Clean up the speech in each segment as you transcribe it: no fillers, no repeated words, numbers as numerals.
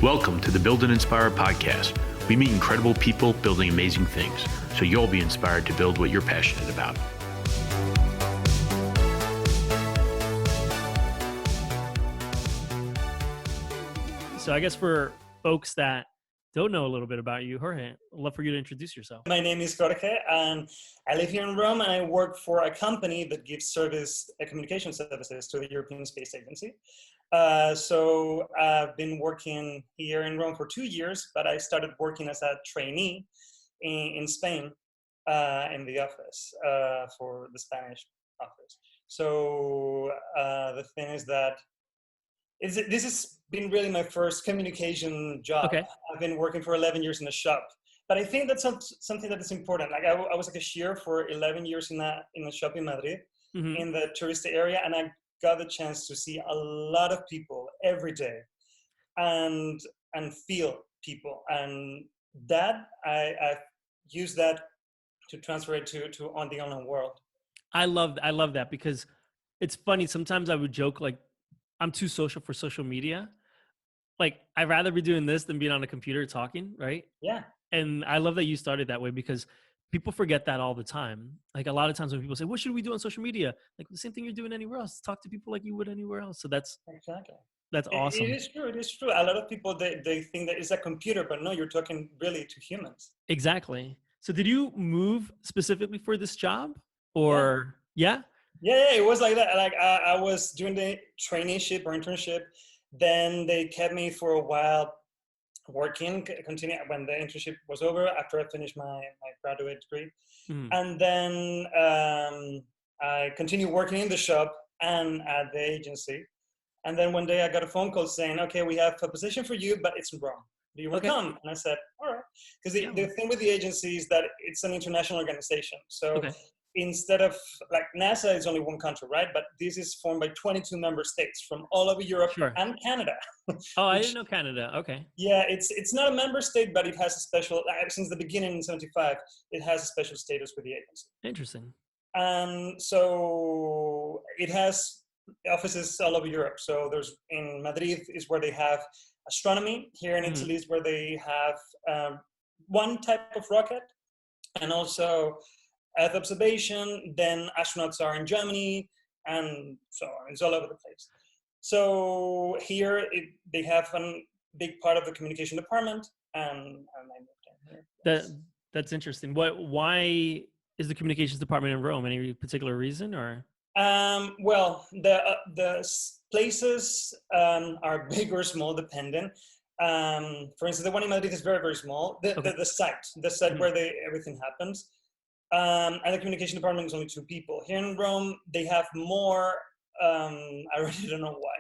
Welcome to the Build and Inspire podcast. We meet incredible people building amazing things, so you'll be inspired to build what you're passionate about. So I guess for folks that don't know a little bit about you, Jorge, I'd love for you to introduce yourself. My name is Jorge, and I live here in Rome, and I work for a company that gives communication services to the European Space Agency. So I've been working here in Rome for 2 years, but I started working as a trainee in Spain in the office for the Spanish office. So the thing is that this has been really my first communication job. Okay. I've been working for 11 years in a shop, but I think that's something that is important. Like I was a cashier for 11 years in a shop in Madrid, in the tourist area, and I got the chance to see a lot of people every day, and feel people, and that I use that to transfer it to on the online world. I love that because it's funny. Sometimes I would joke like, I'm too social for social media. Like I'd rather be doing this than being on a computer talking, right? Yeah. And I love that you started that way because people forget that all the time. Like a lot of times when people say, what should we do on social media? Like the same thing you're doing anywhere else. Talk to people like you would anywhere else. So that's awesome. It is true. A lot of people, they think that it's a computer, but no, you're talking really to humans. Exactly. So did you move specifically for this job or yeah? Yeah, it was like that. Like I was doing the traineeship or internship. Then they kept me for a while working, continue when the internship was over after I finished my graduate degree. And then I continued working in the shop and at the agency. And then one day I got a phone call saying, okay, we have a position for you, but it's in Rome. Do you want to come? And I said, all right. Because the thing with the agency is that it's an international organization. So instead of like NASA is only one country, right? But this is formed by 22 member states from all over Europe and Canada. Oh, I didn't know Canada. Okay. Yeah, it's not a member state, but it has a special, since the beginning in 75, it has a special status with the agency. Interesting. And so it has offices all over Europe. So there's in Madrid is where they have astronomy. Here in Italy is where they have one type of rocket, and also Earth observation. Then astronauts are in Germany, and so on. It's all over the place. So here they have a big part of the communication department, and I moved in here. That's interesting. Why is the communications department in Rome? Any particular reason, or? Well, the places are big or small, dependent. For instance, the one in Madrid is very, very small. The site where everything happens. And the communication department is only 2 people. Here in Rome, they have more. I really don't know why.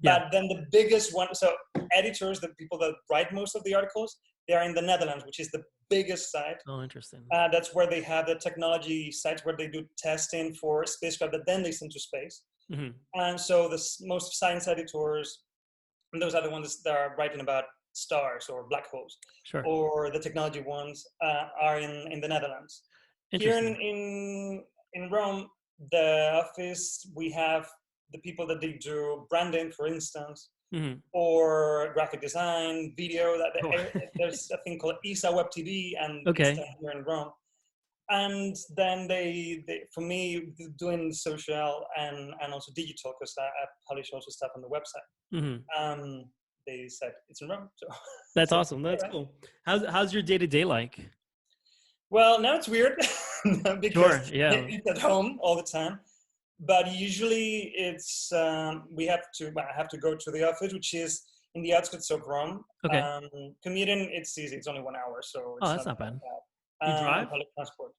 But then the biggest one, so editors, the people that write most of the articles, they are in the Netherlands, which is the biggest site. Oh, interesting. That's where they have the technology sites where they do testing for spacecraft that then they send to space. And so the most science editors, and those are the ones that are writing about stars or black holes, or the technology ones are in the Netherlands. Here in Rome, the office, we have the people that they do branding, for instance, or graphic design, video. There's a thing called ESA Web TV, and it's here in Rome. And then they for me, doing social and also digital, because I publish also stuff on the website. They said it's in Rome. So that's awesome. That's cool. How's your day-to-day like? Well, now it's weird because it's at home all the time. But usually it's I have to go to the office, which is in the outskirts of Rome. Commuting, it's easy. It's only 1 hour, so it's that's not bad. You drive? Public transport.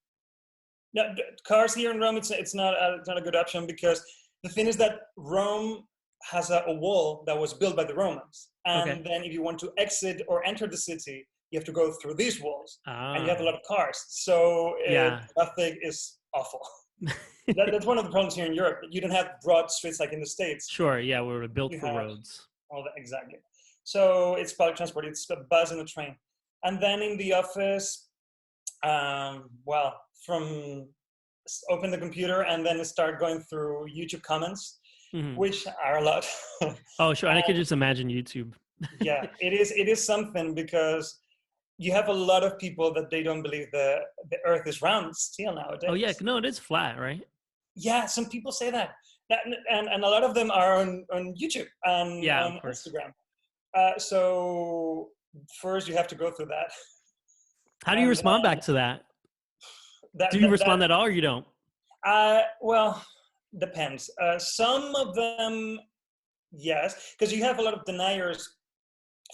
No, cars here in Rome, it's not a good option, because the thing is that Rome has a wall that was built by the Romans, and then if you want to exit or enter the city, you have to go through these walls, and you have a lot of cars. So traffic is awful. That's one of the problems here in Europe. You don't have broad streets like in the States. Sure, yeah, we're built for roads. All that, exactly. So it's public transport. It's a bus and a train. And then in the office, from open the computer and then start going through YouTube comments, which are a lot. Oh, sure. And I could just imagine YouTube. Yeah, it is something, because you have a lot of people that they don't believe the earth is round still nowadays. Oh yeah, no, it is flat, right? Yeah, some people say that. And a lot of them are on YouTube and Yeah, on of course. Instagram. So first you have to go through that. How do you And respond then back to that? that Do you respond at all, or you don't? well, depends. Some of them, yes, because you have a lot of deniers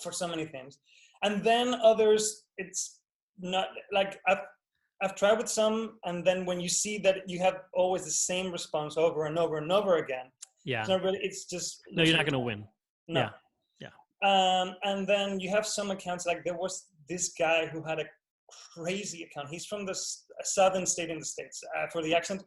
for so many things, and then others, it's not like I've tried with some, and then when you see that you have always the same response over and over and over again, Yeah. it's not really. It's just No, you're not going to win. No. Yeah. And then you have some accounts, like there was this guy who had a crazy account. He's from the southern state in the States, for the accent,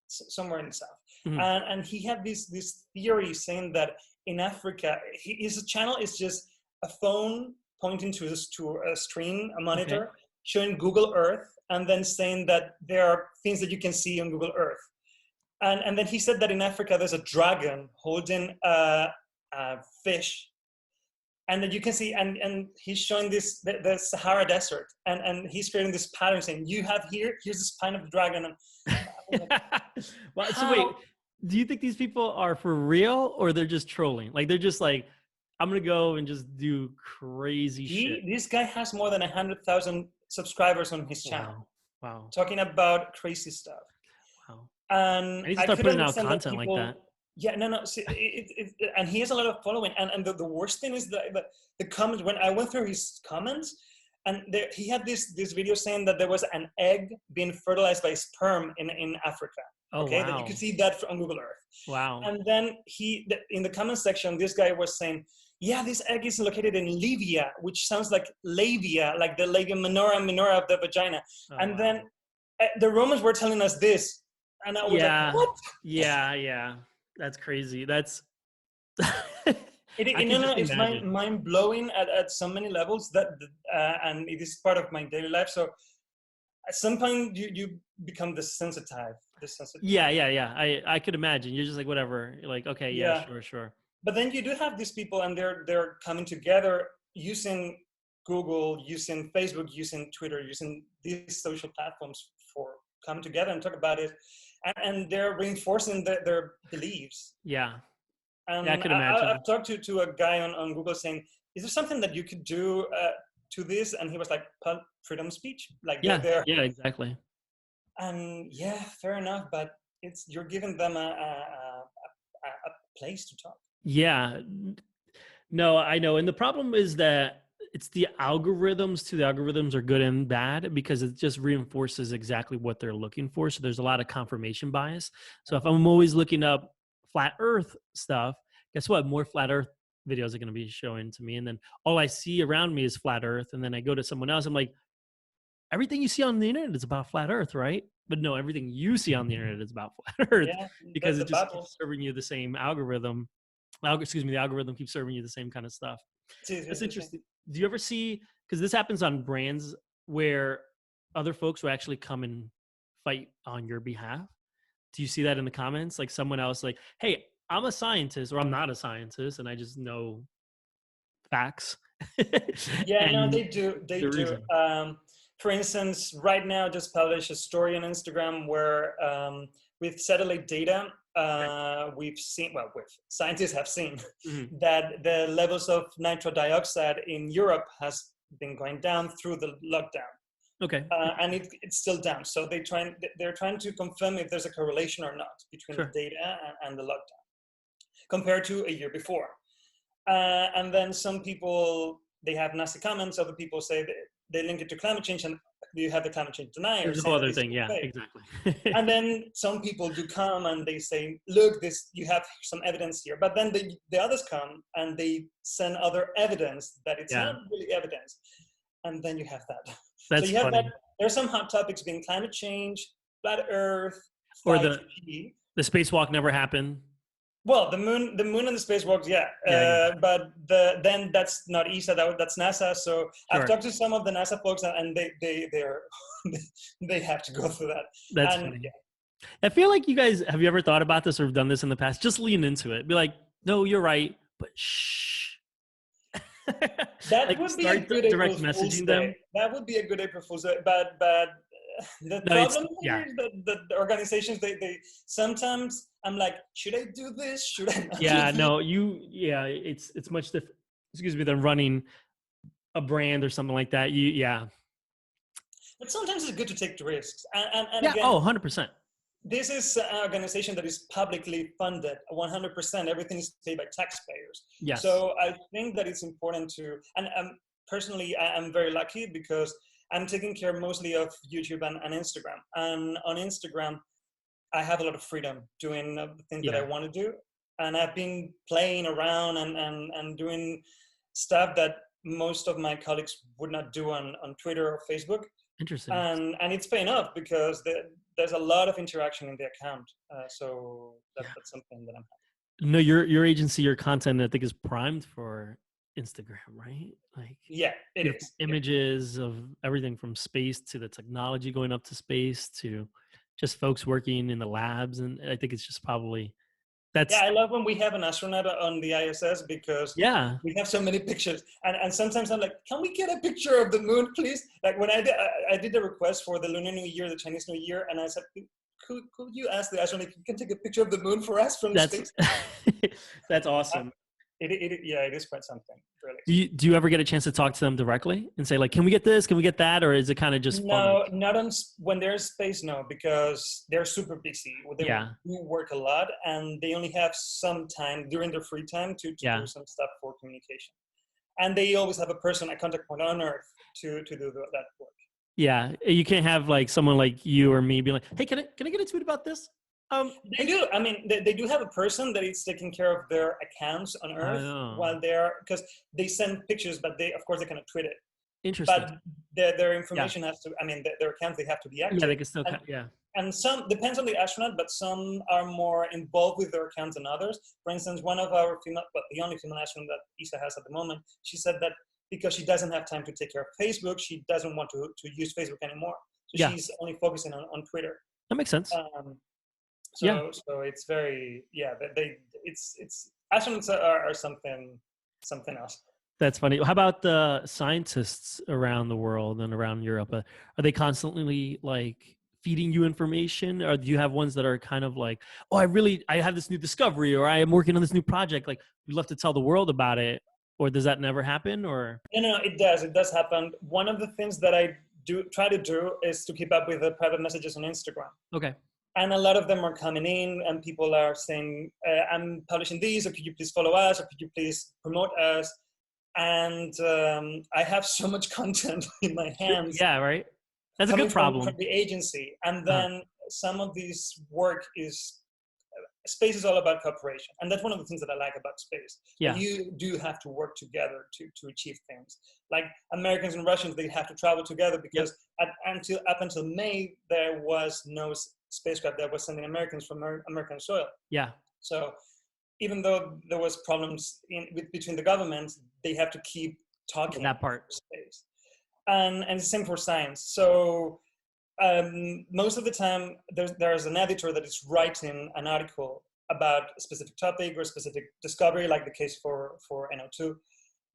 somewhere in the south. Mm-hmm. And he had this theory saying that in Africa, his channel is just a phone pointing to a screen, a monitor, showing Google Earth, and then saying that there are things that you can see on Google Earth. And then he said that in Africa, there's a dragon holding a fish, and that you can see, and he's showing this, the Sahara Desert, and he's creating this pattern saying, here's the spine of the dragon. And well, so wait, do you think these people are for real, or they're just trolling? Like, they're just like, I'm going to go and just do crazy shit. This guy has more than 100,000 subscribers on his channel. Wow. Talking about crazy stuff. Wow. And I need to start putting out content like that. Yeah, no. See, and he has a lot of following. And the worst thing is the comments. When I went through his comments, and he had this video saying that there was an egg being fertilized by sperm in Africa. Oh, okay, wow. that you could see that on Google Earth. Wow. And then in the comment section, this guy was saying, yeah, this egg is located in Libya, which sounds like labia, like the labia minora of the vagina. Oh, and wow. then the Romans were telling us this. And I was like, what? Yeah. That's crazy. That's... It's mind blowing at so many levels, that and it is part of my daily life. So at some point you become desensitized. Yeah. I could imagine. You're just like, whatever. You're like, okay, yeah, sure. But then you do have these people, and they're coming together using Google, using Facebook, using Twitter, using these social platforms for coming together and talk about it, and they're reinforcing their beliefs. Yeah. And I could imagine. I've talked to a guy on Google saying, "Is there something that you could do to this?" And he was like, "Freedom of speech." Like, yeah, exactly. And yeah, fair enough, but you're giving them a place to talk. Yeah, no, I know. And the problem is that it's the algorithms too. The algorithms are good and bad, because it just reinforces exactly what they're looking for. So there's a lot of confirmation bias. So if I'm always looking up flat earth stuff, guess what? More flat earth videos are going to be showing to me. And then all I see around me is flat earth. And then I go to someone else, I'm like, everything you see on the internet is about flat earth, right? But no, everything you see on the internet is about flat earth, because it just keeps serving you the same algorithm. The algorithm keeps serving you the same kind of stuff. That's interesting. Do you ever see, because this happens on brands where other folks will actually come and fight on your behalf? Do you see that in the comments? Like someone else like, hey, I'm a scientist, or I'm not a scientist, and I just know facts. Yeah, no, they do. They do. For instance, right now, just published a story on Instagram where with satellite data, we've seen, scientists have seen that the levels of nitrous dioxide in Europe has been going down through the lockdown. Okay. And it's still down. So they're trying to confirm if there's a correlation or not between the data and the lockdown compared to a year before. And then some people, they have nasty comments. Other people say they link it to climate change, and you have the climate change deniers. There's a whole other thing. Yeah, exactly. And then some people do come and they say, look, you have some evidence here. But then the others come and they send other evidence that it's not really evidence. And then you have that. That's so you have funny. that. There's some hot topics being climate change, flat Earth, 5G. Or the spacewalk never happened. Well, the moon and the spacewalks, but then that's not ESA, that's NASA. So I've talked to some of the NASA folks, and they have to go through that. That's funny. Yeah. I feel like you guys, have you ever thought about this or done this in the past? Just lean into it. Be like, no, you're right, but shh. That like would be a good direct April Fool's messaging Day. them. That would be a good April Fool's Day. But the problem here is that the organizations, they sometimes I'm like, should I do this? Should I not? Yeah, no, it's much different, excuse me, than running a brand or something like that. But sometimes it's good to take risks. And Yeah, again, 100%. this is an organization that is publicly funded 100%. Everything is paid by taxpayers. Yes. So I think that it's important to, and personally, I'm very lucky because I'm taking care mostly of YouTube and Instagram. And on Instagram, I have a lot of freedom doing the things that I want to do. And I've been playing around and doing stuff that most of my colleagues would not do on Twitter or Facebook. Interesting. And it's paying off because there's a lot of interaction in the account. So that's something that I'm happy. No, your agency, your content, I think, is primed for Instagram, right? Like, yeah, it is. Images of everything from space to the technology going up to space to just folks working in the labs. And I think it's just probably I love when we have an astronaut on the ISS because we have so many pictures. And sometimes I'm like, can we get a picture of the moon, please? Like when I did a request for the Lunar New Year, the Chinese New Year, and I said, could you ask the astronaut if you can take a picture of the moon for us from space? That's awesome. It is quite something, really. Do you ever get a chance to talk to them directly and say, like, can we get this? Can we get that? Or is it kind of just no, fun? not on when there's space, no, because they're super busy. They do work a lot, and they only have some time during their free time to do some stuff for communication. And they always have a contact point on Earth to do that work. Yeah, you can't have like someone like you or me be like, hey, can I get a tweet about this? They do. I mean, they do have a person that is taking care of their accounts on Earth while they're, because they send pictures, but of course they cannot tweet it. Interesting. But their information has to, I mean, their accounts, they have to be active. Yeah, they can still, And some, depends on the astronaut, but some are more involved with their accounts than others. For instance, one of our female, the only female astronaut that ESA has at the moment, she said that because she doesn't have time to take care of Facebook, she doesn't want to use Facebook anymore. So she's only focusing on Twitter. That makes sense. So it's very, it's astronauts are something else. That's funny. How about the scientists around the world and around Europe? Are they constantly like feeding you information, or do you have ones that are kind of like, oh, I have this new discovery, or I am working on this new project, like we'd love to tell the world about it? Or does that never happen? Or no, it does happen. One of the things that I try to do is to keep up with the private messages on Instagram. Okay. And a lot of them are coming in, and people are saying, I'm publishing these, or could you please follow us, or could you please promote us? And I have so much content in my hands. Yeah, right. That's a good problem. From the agency. And then some of this work space is all about cooperation. And that's one of the things that I like about space. Yeah. You do have to work together to achieve things. Like Americans and Russians, they have to travel together because up until May, there was no spacecraft that was sending Americans from American soil. Yeah. So even though there was problems between the governments, they have to keep talking that part. Space. And the same for science. So most of the time, there's an editor that is writing an article about a specific topic or a specific discovery, like the case for NO2.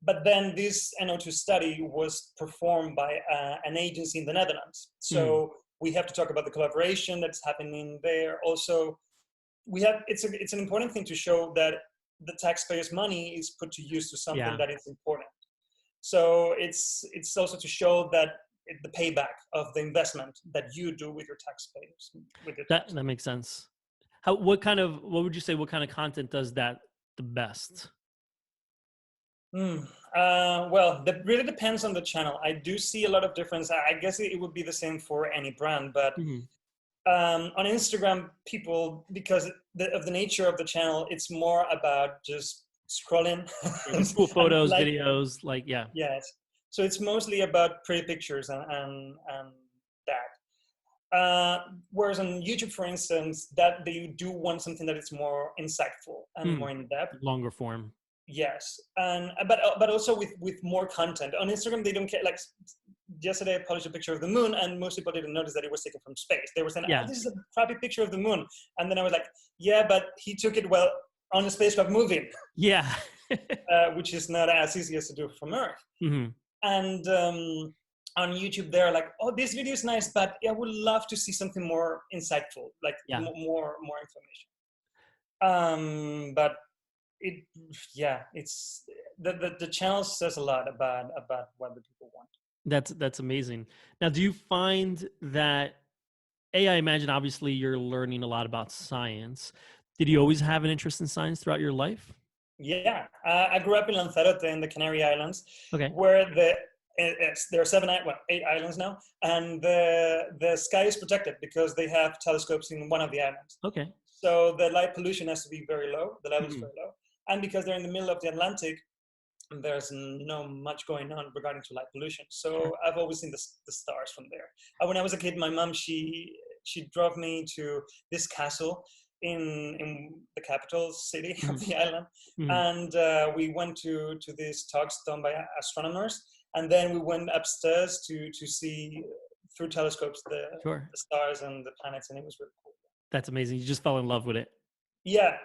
But then this NO2 study was performed by an agency in the Netherlands. So we have to talk about the collaboration that's happening there. Also, it's an important thing to show that the taxpayers' money is put to use to something that is important. So it's also to show that the payback of the investment that you do with your taxpayers. That makes sense. What would you say, what kind of content does that the best? Well, that really depends on the channel. I do see a lot of difference. I guess it would be the same for any brand, but on Instagram, people, because of the nature of the channel, it's more about just scrolling. Cool photos, videos, Yes. So it's mostly about pretty pictures and that. Whereas on YouTube, for instance, that they do want something that is more insightful and more in depth. Longer form. Yes, but also with more content. On Instagram, they don't care. Like yesterday, I published a picture of the moon, and most people didn't notice that it was taken from space. They were saying, this is a crappy picture of the moon. And then I was like, yeah, but he took it on a spacecraft moving. Yeah. which is not as easy as to do from Earth. Mm-hmm. And on YouTube, they're like, "Oh, this video is nice, but I would love to see something more insightful, like more information." But it's the channel says a lot about what the people want. That's amazing. Now, do you find that I imagine obviously you're learning a lot about science. Did you always have an interest in science throughout your life? Yeah, I grew up in Lanzarote in the Canary Islands, Okay. where there are 8 islands now, and the sky is protected because they have telescopes in one of the islands. Okay. So the light pollution has to be very low. The level is very low, and because they're in the middle of the Atlantic, there's no much going on regarding to light pollution. So I've always seen the stars from there. When I was a kid, my mom she drove me to this castle in the capital city of the island, and we went to these talks done by astronomers, and then we went upstairs to see through telescopes the stars and the planets, and it was really cool. That's amazing. You just fell in love with it. Yeah.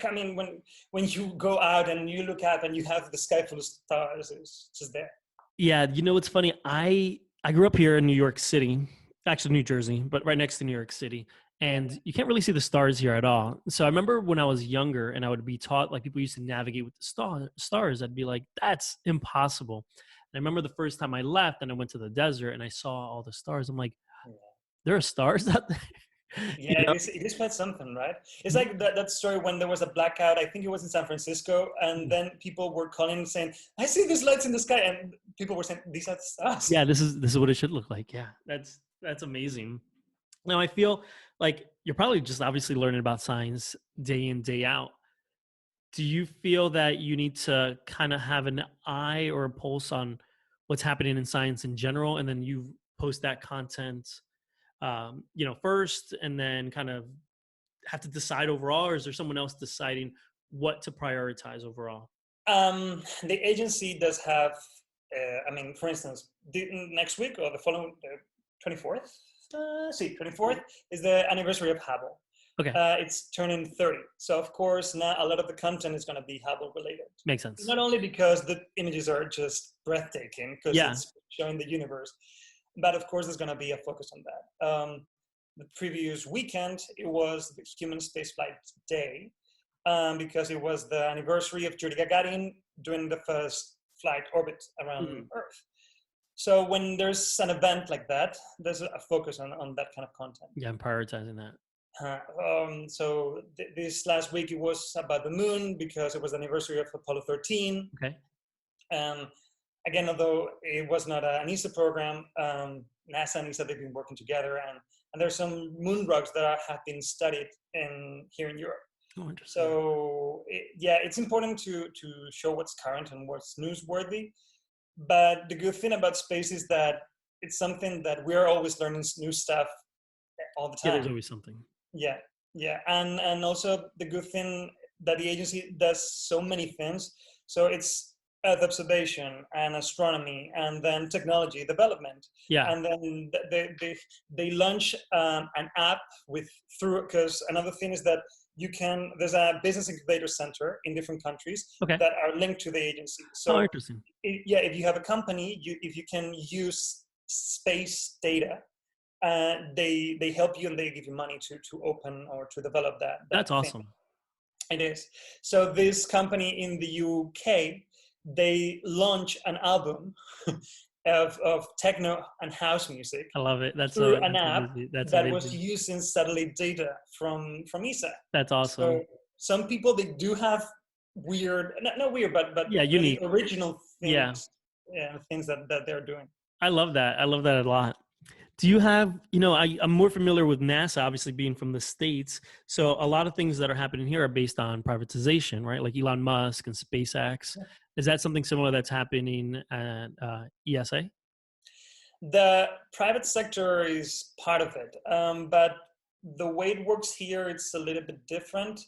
I mean, when you go out and you look up and you have the sky full of stars, it's just there. Yeah, it's funny. I grew up here in New York City, actually New Jersey, but right next to New York City. And you can't really see the stars here at all. So I remember when I was younger and I would be taught, like people used to navigate with the stars, I'd be like, that's impossible. And I remember the first time I left and I went to the desert and I saw all the stars. I'm like, there are stars out there? Yeah, it is quite something, right? It's like that story when there was a blackout, I think it was in San Francisco, and then people were calling and saying, I see these lights in the sky, and people were saying, these are the stars. Yeah, this is what it should look like. Yeah, that's amazing. Now, I feel like you're probably just obviously learning about science day in, day out. Do you feel that you need to kind of have an eye or a pulse on what's happening in science in general, and then you post that content first, and then kind of have to decide overall, or is there someone else deciding what to prioritize overall? The agency does have, for instance, next week or the following 24th, 24th is the anniversary of Hubble. Okay. It's turning 30. So of course now a lot of the content is going to be Hubble related. Makes sense. Not only because the images are just breathtaking, because it's showing the universe, but of course, there's going to be a focus on that. The previous weekend, it was the Human Spaceflight Day, because it was the anniversary of Yuri Gagarin doing the first flight orbit around Earth. So when there's an event like that, there's a focus on that kind of content. Yeah, I'm prioritizing that. So this last week, it was about the moon because it was the anniversary of Apollo 13. Okay. Again, although it was not an ESA program, NASA and ESA, they've been working together, and there's some moon rocks that have been studied here in Europe. Oh, interesting. So it's important to show what's current and what's newsworthy. But the good thing about space is that it's something that we're always learning new stuff all the time. Yeah, there's always something. Yeah, and also the good thing that the agency does so many things. So it's Earth observation and astronomy, and then technology development. Yeah. And then they launch an app because another thing is that there's a business incubator center in different countries that are linked to the agency. So interesting. If you have a company, if you can use space data, they help you and they give you money to open or to develop that. That's awesome. It is. So this company in the UK, they launch an album of techno and house music. I love it. That's through an app that was amazing. using satellite data from ESA. That's awesome. So some people, they do have weird, not weird, but unique original things. Things that they're doing. I love that. I love that a lot. Do you have, I'm more familiar with NASA, obviously being from the States. So a lot of things that are happening here are based on privatization, right? Like Elon Musk and SpaceX. Yeah. Is that something similar that's happening at ESA? The private sector is part of it. But the way it works here, it's a little bit different,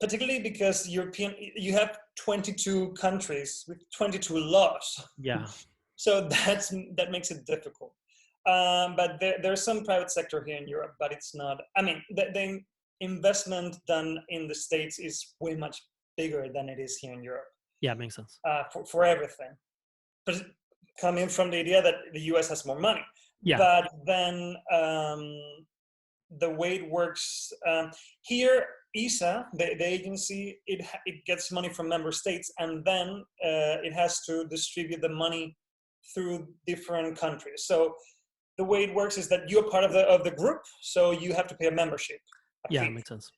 particularly because you have 22 countries with 22 laws. Yeah. So that makes it difficult. But there's some private sector here in Europe, but it's not. The investment done in the States is way much bigger than it is here in Europe. Yeah, makes sense. For everything. But coming from the idea that the US has more money. Yeah. But then the way it works here, ESA, the agency, it gets money from member states, and then it has to distribute the money through different countries. So the way it works is that you're part of the group, so you have to pay a membership. Yeah, makes sense.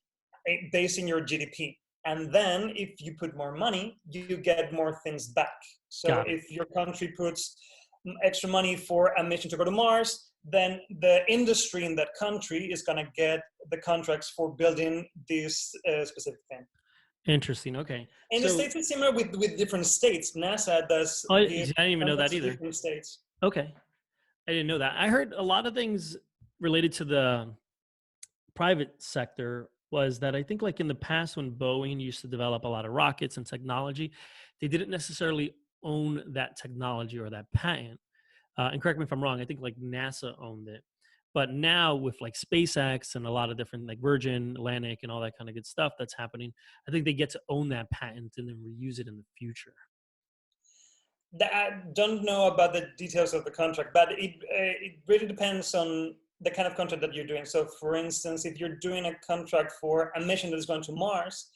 Based in your GDP. And then if you put more money, you get more things back. So if your country puts extra money for a mission to go to Mars, then the industry in that country is going to get the contracts for building this specific thing. Interesting. Okay. In the States, it's similar with different states. NASA does. I didn't even know that either. Different states. Okay. I didn't know that. I heard a lot of things related to the private sector was that I think like in the past when Boeing used to develop a lot of rockets and technology, they didn't necessarily own that technology or that patent. And correct me if I'm wrong, I think like NASA owned it. But now with like SpaceX and a lot of different like Virgin, Atlantic and all that kind of good stuff that's happening, I think they get to own that patent and then reuse it in the future. I don't know about the details of the contract, but it really depends on the kind of contract that you're doing. So for instance, if you're doing a contract for a mission that is going to Mars,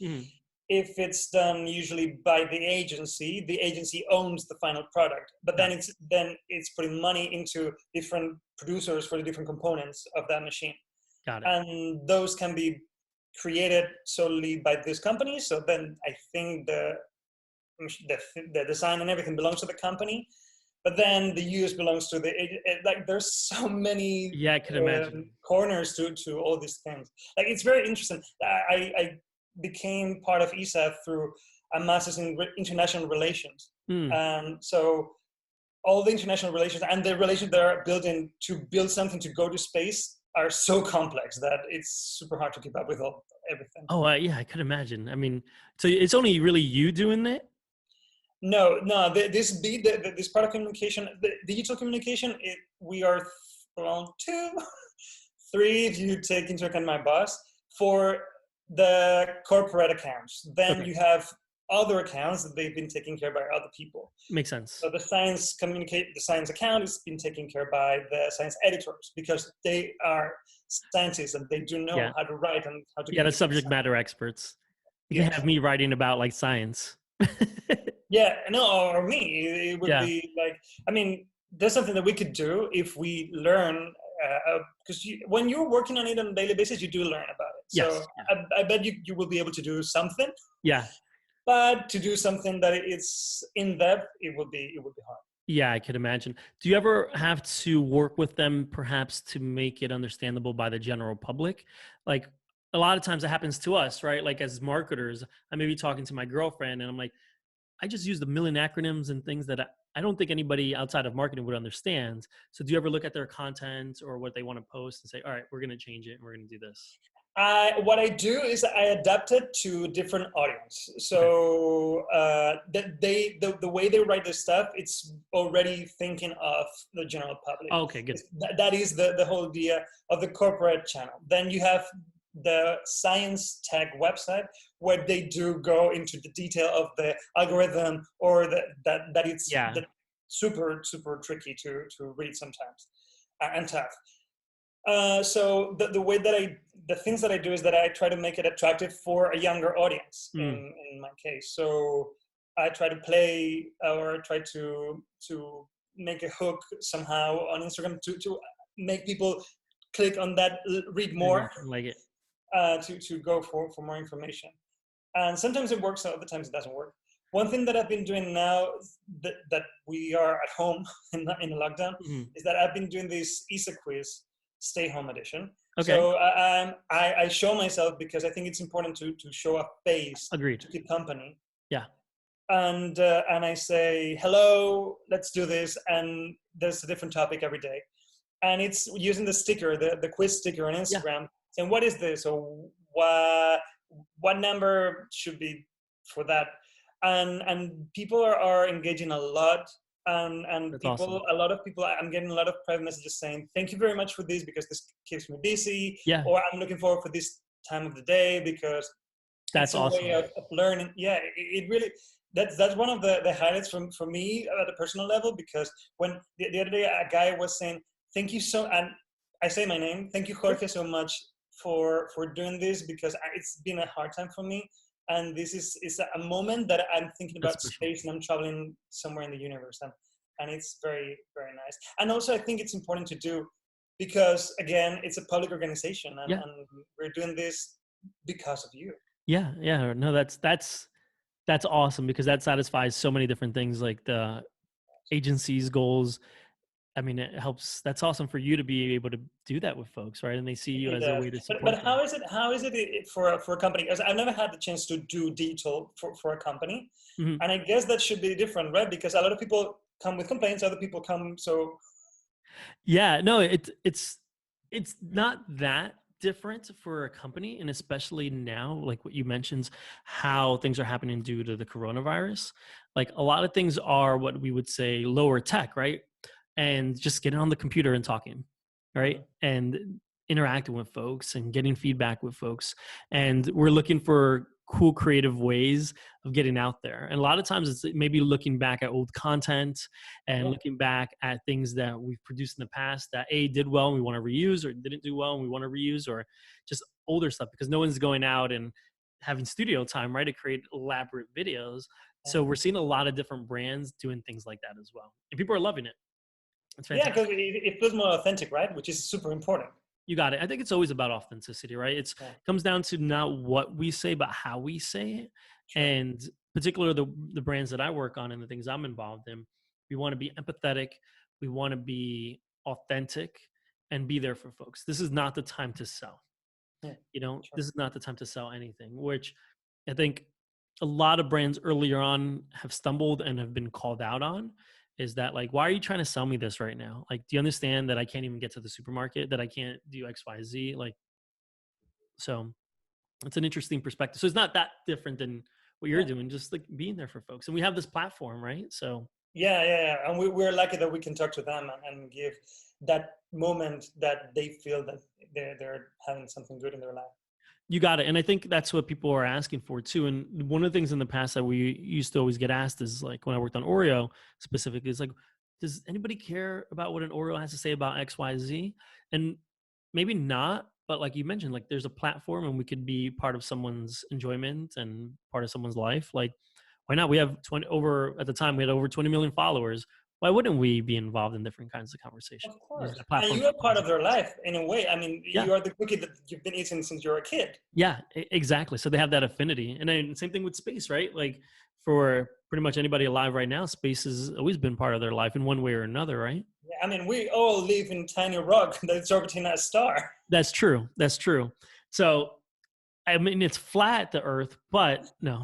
if it's done usually by the agency owns the final product, but then it's putting money into different producers for the different components of that machine. Got it. And those can be created solely by this company. So then I think the design and everything belongs to the company. But then the use belongs to like there's so many I could imagine corners to all these things. Like it's very interesting. I became part of ESA through a master's in international relations. So all the international relations and the relations that are building to build something to go to space are so complex that it's super hard to keep up with everything. Oh, I could imagine. I mean, so it's only really you doing it? No. This part of communication, the digital communication, we are around 2, 3 if you take into account my boss for the corporate accounts. Then you have other accounts that they've been taken care of by other people. Makes sense. So the science account has been taken care of by the science editors because they are scientists and they do know how to write and how to. Yeah, the subject matter experts. You can have me writing about like science. Or me. It would be like, I mean, there's something that we could do if we learn, because when you're working on it on a daily basis, you do learn about it. So I bet you will be able to do something. Yeah. But to do something that it's in depth, it would be hard. Yeah, I could imagine. Do you ever have to work with them perhaps to make it understandable by the general public? Like a lot of times it happens to us, right? Like as marketers, I may be talking to my girlfriend and I'm like, I just used a million acronyms and things that I don't think anybody outside of marketing would understand. So do you ever look at their content or what they want to post and say, all right, we're going to change it and we're going to do this? What I do is I adapt it to different audience. So the way they write this stuff, it's already thinking of the general public. Okay, good. That is the whole idea of the corporate channel. Then you have the science tech website where they do go into the detail of the algorithm or that it's super tricky to read sometimes and tough. So the way that the things that I do is that I try to make it attractive for a younger audience in my case. So I try to play or try to make a hook somehow on Instagram to make people click on that, read more, like it. To go for more information. And sometimes it works, other times it doesn't work. One thing that I've been doing now that we are at home in the lockdown is that I've been doing this ESA quiz, stay home edition. Okay. So I show myself because I think it's important to show a face. Agreed. To keep company. Yeah. And I say, hello, let's do this. And there's a different topic every day. And it's using the sticker, the quiz sticker on Instagram. Yeah. Saying, what is this? Or what number should be for that? And people are engaging a lot. And That's people, awesome. A lot of people, I'm getting a lot of private messages saying, thank you very much for this because this keeps me busy. Yeah. Or I'm looking forward for this time of the day because that's it's a awesome. way of learning. Yeah, it really, that's one of the highlights for me at a personal level, because when the other day a guy was saying, thank you so, and I say my name, thank you Jorge so much for doing this, because it's been a hard time for me, and this is a moment that I'm thinking about space, and I'm traveling somewhere in the universe, and it's very, very nice. And also I think it's important to do, because again, it's a public organization, and we're doing this because of you. Yeah. No, that's awesome, because that satisfies so many different things, like the agency's goals. I mean, it helps. That's awesome for you to be able to do that with folks, right? And they see you as a way to support but them. how is it for a company? Because I've never had the chance to do digital for a company. Mm-hmm. And I guess that should be different, right? Because a lot of people come with complaints, other people come, so. Yeah, no, it's not that different for a company, and especially now, like what you mentioned, how things are happening due to the coronavirus. Like a lot of things are what we would say lower tech, right? And just getting on the computer and talking, right? And interacting with folks and getting feedback with folks. And we're looking for cool creative ways of getting out there. And a lot of times it's maybe looking back at old content and looking back at things that we've produced in the past that did well and we want to reuse, or didn't do well and we want to reuse, or just older stuff, because no one's going out and having studio time, right, to create elaborate videos. So we're seeing a lot of different brands doing things like that as well, and people are loving it. It's fantastic. Yeah, because it feels more authentic, right? Which is super important. You got it. I think it's always about authenticity, right? It comes down to not what we say, but how we say it. Sure. And particularly the brands that I work on and the things I'm involved in, we want to be empathetic. We want to be authentic and be there for folks. This is not the time to sell. This is not the time to sell anything, which I think a lot of brands earlier on have stumbled and have been called out on. Is that like, why are you trying to sell me this right now? Like, do you understand that I can't even get to the supermarket, that I can't do X, Y, Z? Like, so it's an interesting perspective. So it's not that different than what you're doing, just like being there for folks. And we have this platform, right? So. Yeah. And we're lucky that we can talk to them and give that moment that they feel that they're having something good in their life. You got it. And I think that's what people are asking for too. And one of the things in the past that we used to always get asked is, like, when I worked on Oreo specifically, is like, does anybody care about what an Oreo has to say about X, Y, Z? And maybe not, but like you mentioned, like there's a platform and we could be part of someone's enjoyment and part of someone's life. Like, why not? We have at the time we had over 20 million followers. Why wouldn't we be involved in different kinds of conversations? Of course. And you are part of their life in a way. I mean, you are the cookie that you've been eating since you're a kid. Yeah, exactly. So they have that affinity. And then same thing with space, right? Like for pretty much anybody alive right now, space has always been part of their life in one way or another, right? Yeah, I mean, we all live in tiny rock that's orbiting a star. That's true. So, I mean, it's flat, the Earth, but no.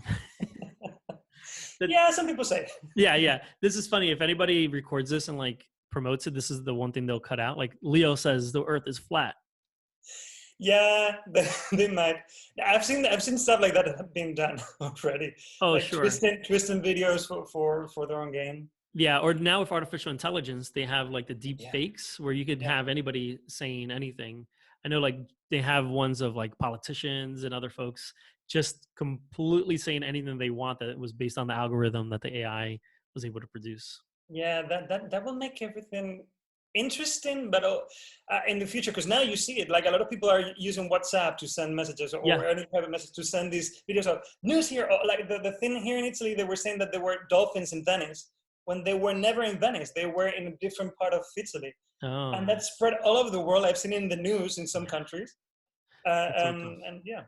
Yeah, some people say. Yeah. This is funny. If anybody records this and like promotes it, this is the one thing they'll cut out. Like Leo says the Earth is flat. Yeah, they might. I've seen stuff like that being done already. Oh, like sure. Twisting videos for their own game. Yeah, or now with artificial intelligence, they have like the deep fakes where you could have anybody saying anything. I know, like they have ones of like politicians and other folks just completely saying anything they want that was based on the algorithm that the AI was able to produce. Yeah, that will make everything interesting, but in the future, because now you see it, like a lot of people are using WhatsApp to send messages or any private message to send these videos of news here. Like the thing here in Italy, they were saying that there were dolphins in Venice when they were never in Venice. They were in a different part of Italy. Oh. And that spread all over the world. I've seen it in the news in some countries. And yeah.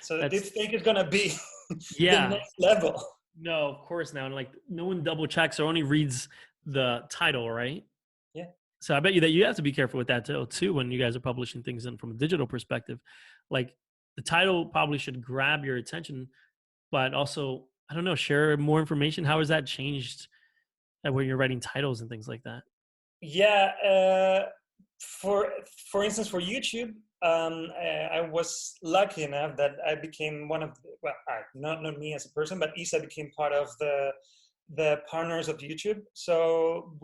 So this thing is going to be the next level. No, of course now. And like no one double checks or only reads the title, right? Yeah. So I bet you that you have to be careful with that too when you guys are publishing things in from a digital perspective. Like the title probably should grab your attention, but also, I don't know, share more information. How has that changed when you're writing titles and things like that? Yeah. For instance, for YouTube, I was lucky enough that I became one of not me as a person, but ESA became part of the partners of YouTube. So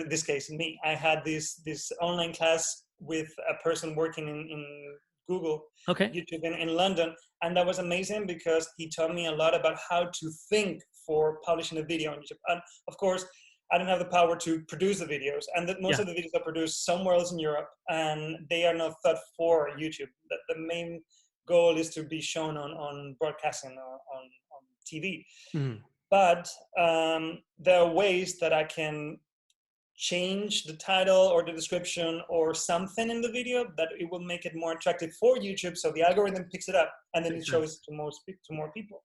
this case, me, I had this online class with a person working in Google, YouTube in London. And that was amazing because he taught me a lot about how to think for publishing a video on YouTube. And of course, I don't have the power to produce the videos, and that most of the videos are produced somewhere else in Europe, and they are not thought for YouTube. The main goal is to be shown on broadcasting on TV. Mm-hmm. But there are ways that I can change the title or the description or something in the video that it will make it more attractive for YouTube, so the algorithm picks it up and then it shows to more people.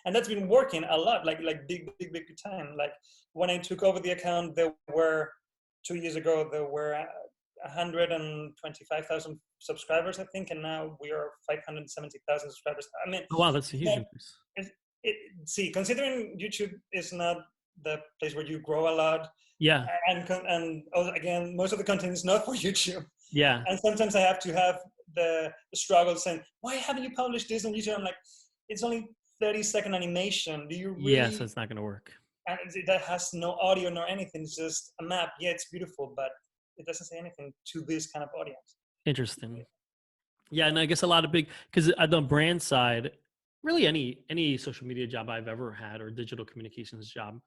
And that's been working a lot, like big time. Like when I took over the account, there were 2 years ago, there were 125,000 subscribers, I think, and now we are 570,000 subscribers. I mean, oh, wow, that's a huge increase. See, considering YouTube is not the place where you grow a lot, and again, most of the content is not for YouTube. Yeah, and sometimes I have to have the struggle saying, "Why haven't you published this on YouTube?" I'm like, it's only 30-second animation. Do you really? Yeah, so it's not going to work. And that has no audio nor anything. It's just a map. Yeah, it's beautiful, but it doesn't say anything to this kind of audience. Interesting. Yeah, and I guess a lot of because on the brand side, really any social media job I've ever had or digital communications job,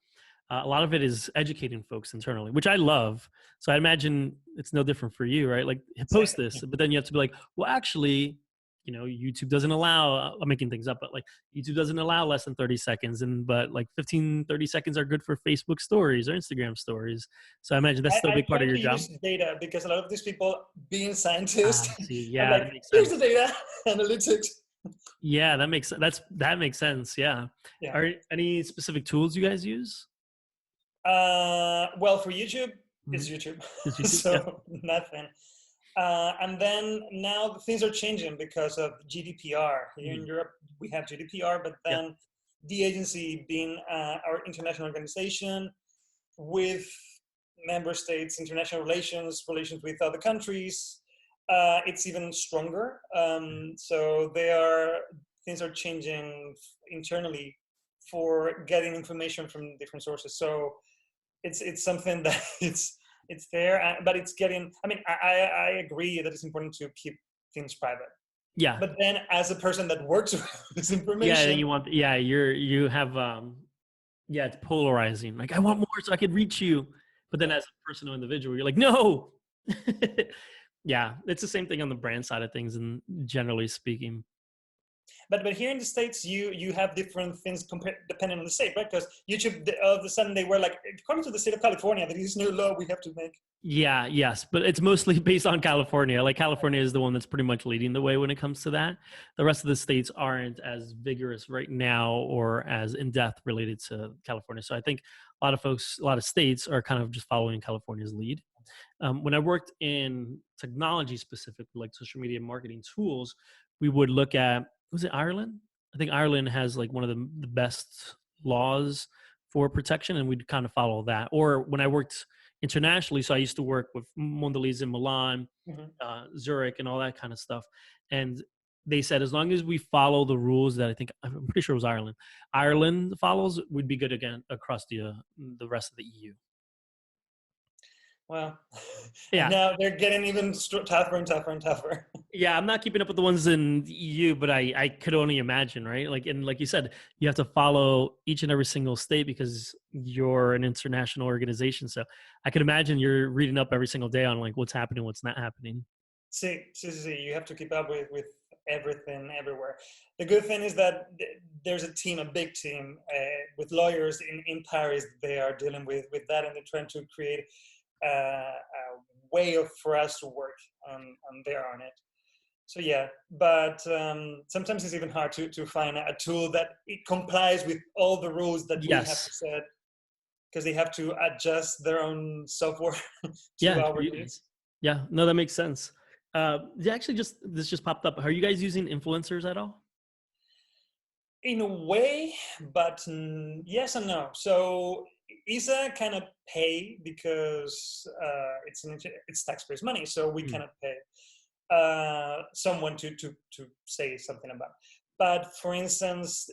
a lot of it is educating folks internally, which I love. So I imagine it's no different for you, right? Like, post this, but then you have to be like, well, actually, YouTube doesn't allow, I'm making things up, but like YouTube doesn't allow less than 30 seconds. But like 30 seconds are good for Facebook stories or Instagram stories. So I imagine that's still a big part of your job. Data, because a lot of these people being scientists, yeah, like, that makes sense. Here's the data, analytics. Yeah, that makes sense. Yeah. Are any specific tools you guys use? Well, for YouTube, it's YouTube. So nothing. And then now things are changing because of GDPR. Here in Europe, we have GDPR, but then the agency being our international organization with member states, international relations with other countries, it's even stronger. So things are changing internally for getting information from different sources. So it's something that it's there, but it's getting, I mean, I agree that it's important to keep things private. Yeah. But then as a person that works with this information. You have, it's polarizing. Like, I want more so I could reach you. But then as a personal individual, you're like, no. Yeah, it's the same thing on the brand side of things, and generally speaking. But here in the States, you have different things depending on the state, right? Because YouTube, all of a sudden, they were like, according to the state of California, there is new law we have to make. Yeah, yes, but it's mostly based on California. Like, California is the one that's pretty much leading the way when it comes to that. The rest of the states aren't as vigorous right now or as in-depth related to California. So I think a lot of states are kind of just following California's lead. When I worked in technology specifically, like social media marketing tools, we would look at, was it Ireland? I think Ireland has like one of the best laws for protection, and we'd kind of follow that. Or when I worked internationally, so I used to work with Mondelez in Milan, Zurich, and all that kind of stuff. And they said, as long as we follow the rules that I'm pretty sure it was Ireland follows, we'd be good again across the rest of the EU. Well, yeah. Now they're getting even tougher and tougher and tougher. Yeah, I'm not keeping up with the ones in the EU, but I could only imagine, right? Like you said, you have to follow each and every single state because you're an international organization. So I could imagine you're reading up every single day on like what's happening, what's not happening. See, you have to keep up with everything everywhere. The good thing is that there's a big team with lawyers in Paris. They are dealing with that, and they're trying to create a way for us to work, and they're on it. So yeah, but sometimes it's even hard to find a tool that it complies with all the rules that we have to set, because they have to adjust their own software to our needs. Yeah, no, that makes sense. This just popped up. Are you guys using influencers at all? In a way, but yes and no. So ESA cannot pay because it's taxpayers' money, so we cannot pay someone to say something about. But for instance,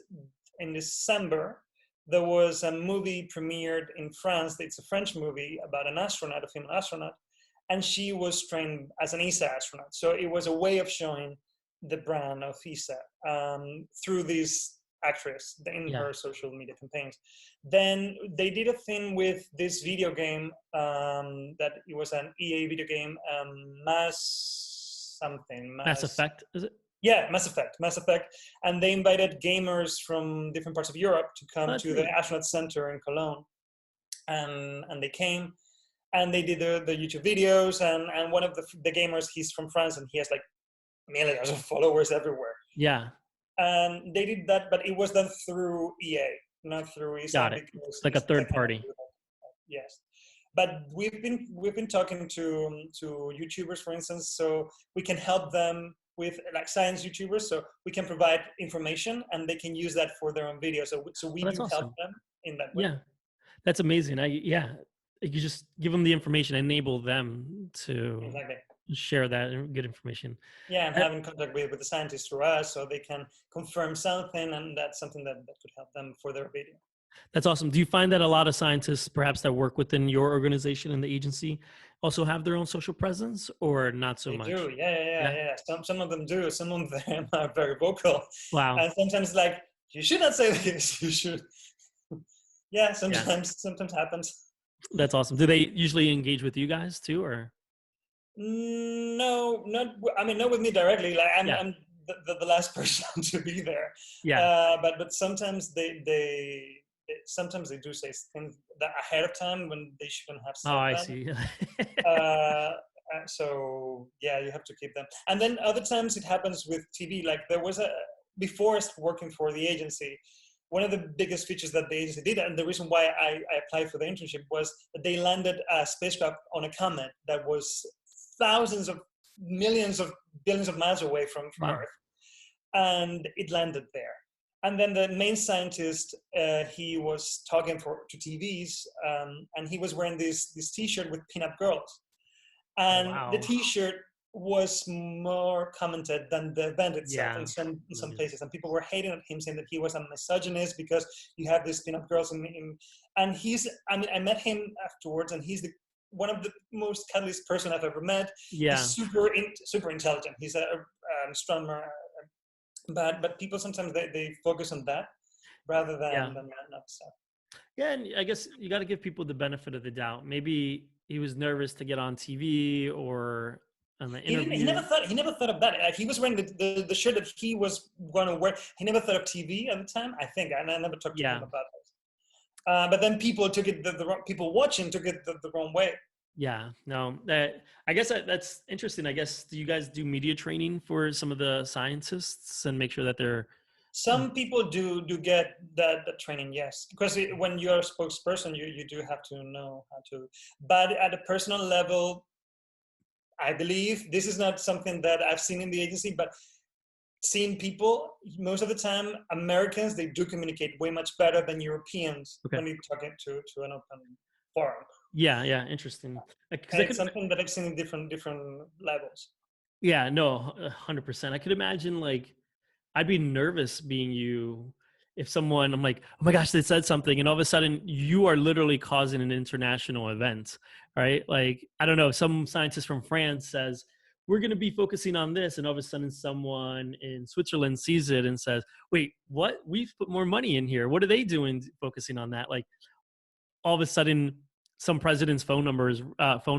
in December, there was a movie premiered in France. It's a French movie about an astronaut, a female astronaut, and she was trained as an ESA astronaut. So it was a way of showing the brand of ESA through this actress in Yeah. her social media campaigns. Then they did a thing with this video game that it was an EA video game, Mass Effect, is it? Yeah, Mass Effect, and they invited gamers from different parts of Europe to Oh, come that's to the neat. Astronaut Center in Cologne, and they came, and they did the YouTube videos, and one of the gamers, he's from France, and he has like millions of followers everywhere. Yeah. And they did that, but it was done through EA, not through ESA. Got it. Because Like a third party. Yes, but we've been talking to YouTubers, for instance, so we can help them with like science YouTubers, so we can provide information and they can use that for their own videos. So we That's do awesome. help them in that way. Yeah, that's amazing. You just give them the information, enable them to Exactly. share that good information. Yeah, and having contact with the scientists through us, so they can confirm something, and that's something that could help them for their video. That's awesome. Do you find that a lot of scientists, perhaps that work within your organization and the agency, also have their own social presence, or not so much? They do, yeah. Some of them do. Some of them are very vocal. Wow. And sometimes, like, you should not say this. You should. Yeah, sometimes happens. That's awesome. Do they usually engage with you guys too, or? No, not with me directly. Like I'm the last person to be there. Yeah. But sometimes they sometimes they do say things that ahead of time when they shouldn't have said. Oh, I that. see. So yeah, you have to keep them. And then other times it happens with TV. Like there was before working for the agency, one of the biggest features that the agency did, and the reason why I applied for the internship, was that they landed a spacecraft on a comet that was thousands of millions of billions of miles away from Wow. Earth, and it landed there. And then the main scientist, he was talking to TVs, and he was wearing this T-shirt with pinup girls, and Wow. the T-shirt was more commented than the event itself in some places, and people were hating at him, saying that he was a misogynist because you have these pinup girls and I met him afterwards, and he's one of the most cuddliest person I've ever met. Yeah. He's super intelligent. He's an astronomer, but people sometimes they focus on that rather than that stuff. Yeah, and I guess you got to give people the benefit of the doubt. Maybe he was nervous to get on TV or on the interview. He never thought of that. Like, he was wearing the shirt that he was going to wear. He never thought of TV at the time, I think, and I never talked to him about this. But then people took it people watching took it the wrong way. Yeah, no, I guess that's interesting. I guess, do you guys do media training for some of the scientists and make sure that they're? Some people do get that training, yes, because when you're a spokesperson, you do have to know how to. But at a personal level, I believe this is not something that I've seen in the agency, but seeing people, most of the time, Americans, they do communicate way much better than Europeans when you're talking to an open forum. Yeah, interesting. It's something that I've seen in different levels. Yeah, no, 100%. I could imagine, like, I'd be nervous being you if someone, I'm like, oh my gosh, they said something, and all of a sudden you are literally causing an international event, right? Like, I don't know, some scientist from France says, we're going to be focusing on this, and all of a sudden someone in Switzerland sees it and says, wait, what? We've put more money in here. What are they doing focusing on that? Like, all of a sudden some president's phone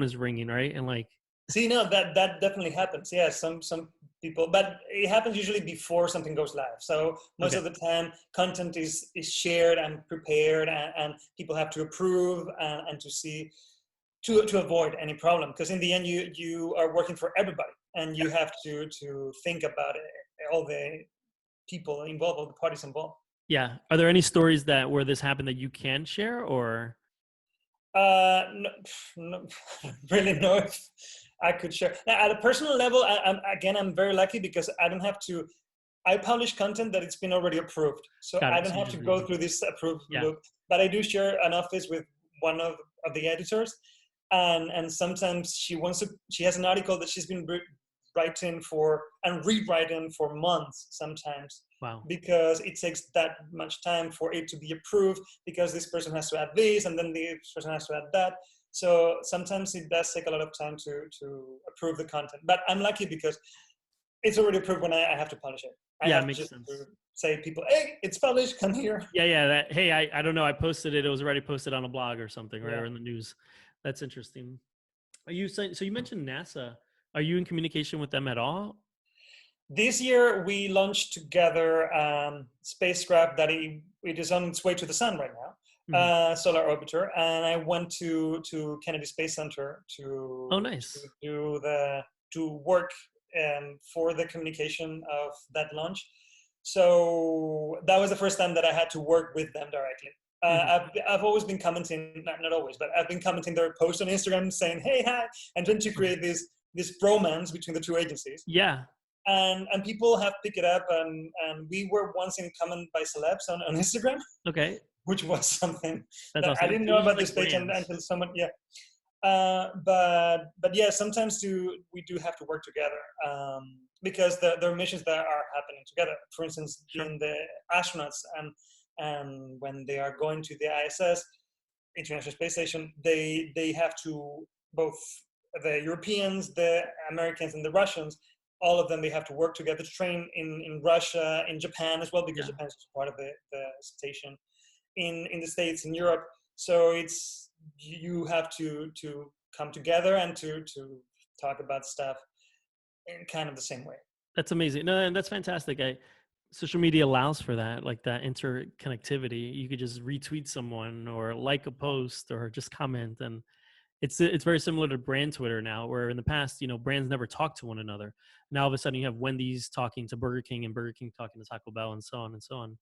is ringing, right? And like, see, no, that definitely happens. Yeah, some people, but it happens usually before something goes live. So most of the time, content is shared and prepared, and people have to approve and to see to avoid any problem. Because in the end, you are working for everybody, and you have to think about all the people involved, all the parties involved. Yeah. Are there any stories where this happened that you can share, or? No, really, no. If I could share now, at a personal level, I'm very lucky because I don't have to. I publish content that it's been already approved, so I don't have to go through this approved loop. But I do share an office with one of the editors, and sometimes she has an article that she's been writing for and rewriting for months sometimes. Wow. Because it takes that much time for it to be approved, because this person has to add this and then the person has to add that. So sometimes it does take a lot of time to approve the content. But I'm lucky because it's already approved when I have to publish it. It makes sense. say people, hey, it's published, come here. Yeah. Hey, I don't know. I posted it. It was already posted on a blog or something, right? Yeah. Or in the news. That's interesting. Are you saying, so you mentioned NASA. Are you in communication with them at all? This year, we launched together spacecraft that it is on its way to the sun right now, solar orbiter, and I went to Kennedy Space Center to nice. to work for the communication of that launch. So that was the first time that I had to work with them directly. I've always been commenting, not always, but I've been commenting their posts on Instagram saying, hey, hi, and trying to create this bromance between the two agencies. Yeah. And people have picked it up, and we were once in common by celebs on Instagram. Okay. Which was something That's that awesome. I didn't know about this page until someone, but yeah, sometimes we do have to work together because there are missions that are happening together. For instance, in the astronauts and when they are going to the ISS, International Space Station, they have to, both the Europeans, the Americans, and the Russians, all of them, they have to work together to train in Russia, in Japan as well, because Japan is part of the station, in the States, in Europe. So you have to come together and to talk about stuff in kind of the same way. That's amazing. No, and that's fantastic. Social media allows for that, like that interconnectivity. You could just retweet someone or like a post or just comment, and it's very similar to brand Twitter now, where in the past, brands never talked to one another. Now all of a sudden you have Wendy's talking to Burger King and Burger King talking to Taco Bell and so on and so on.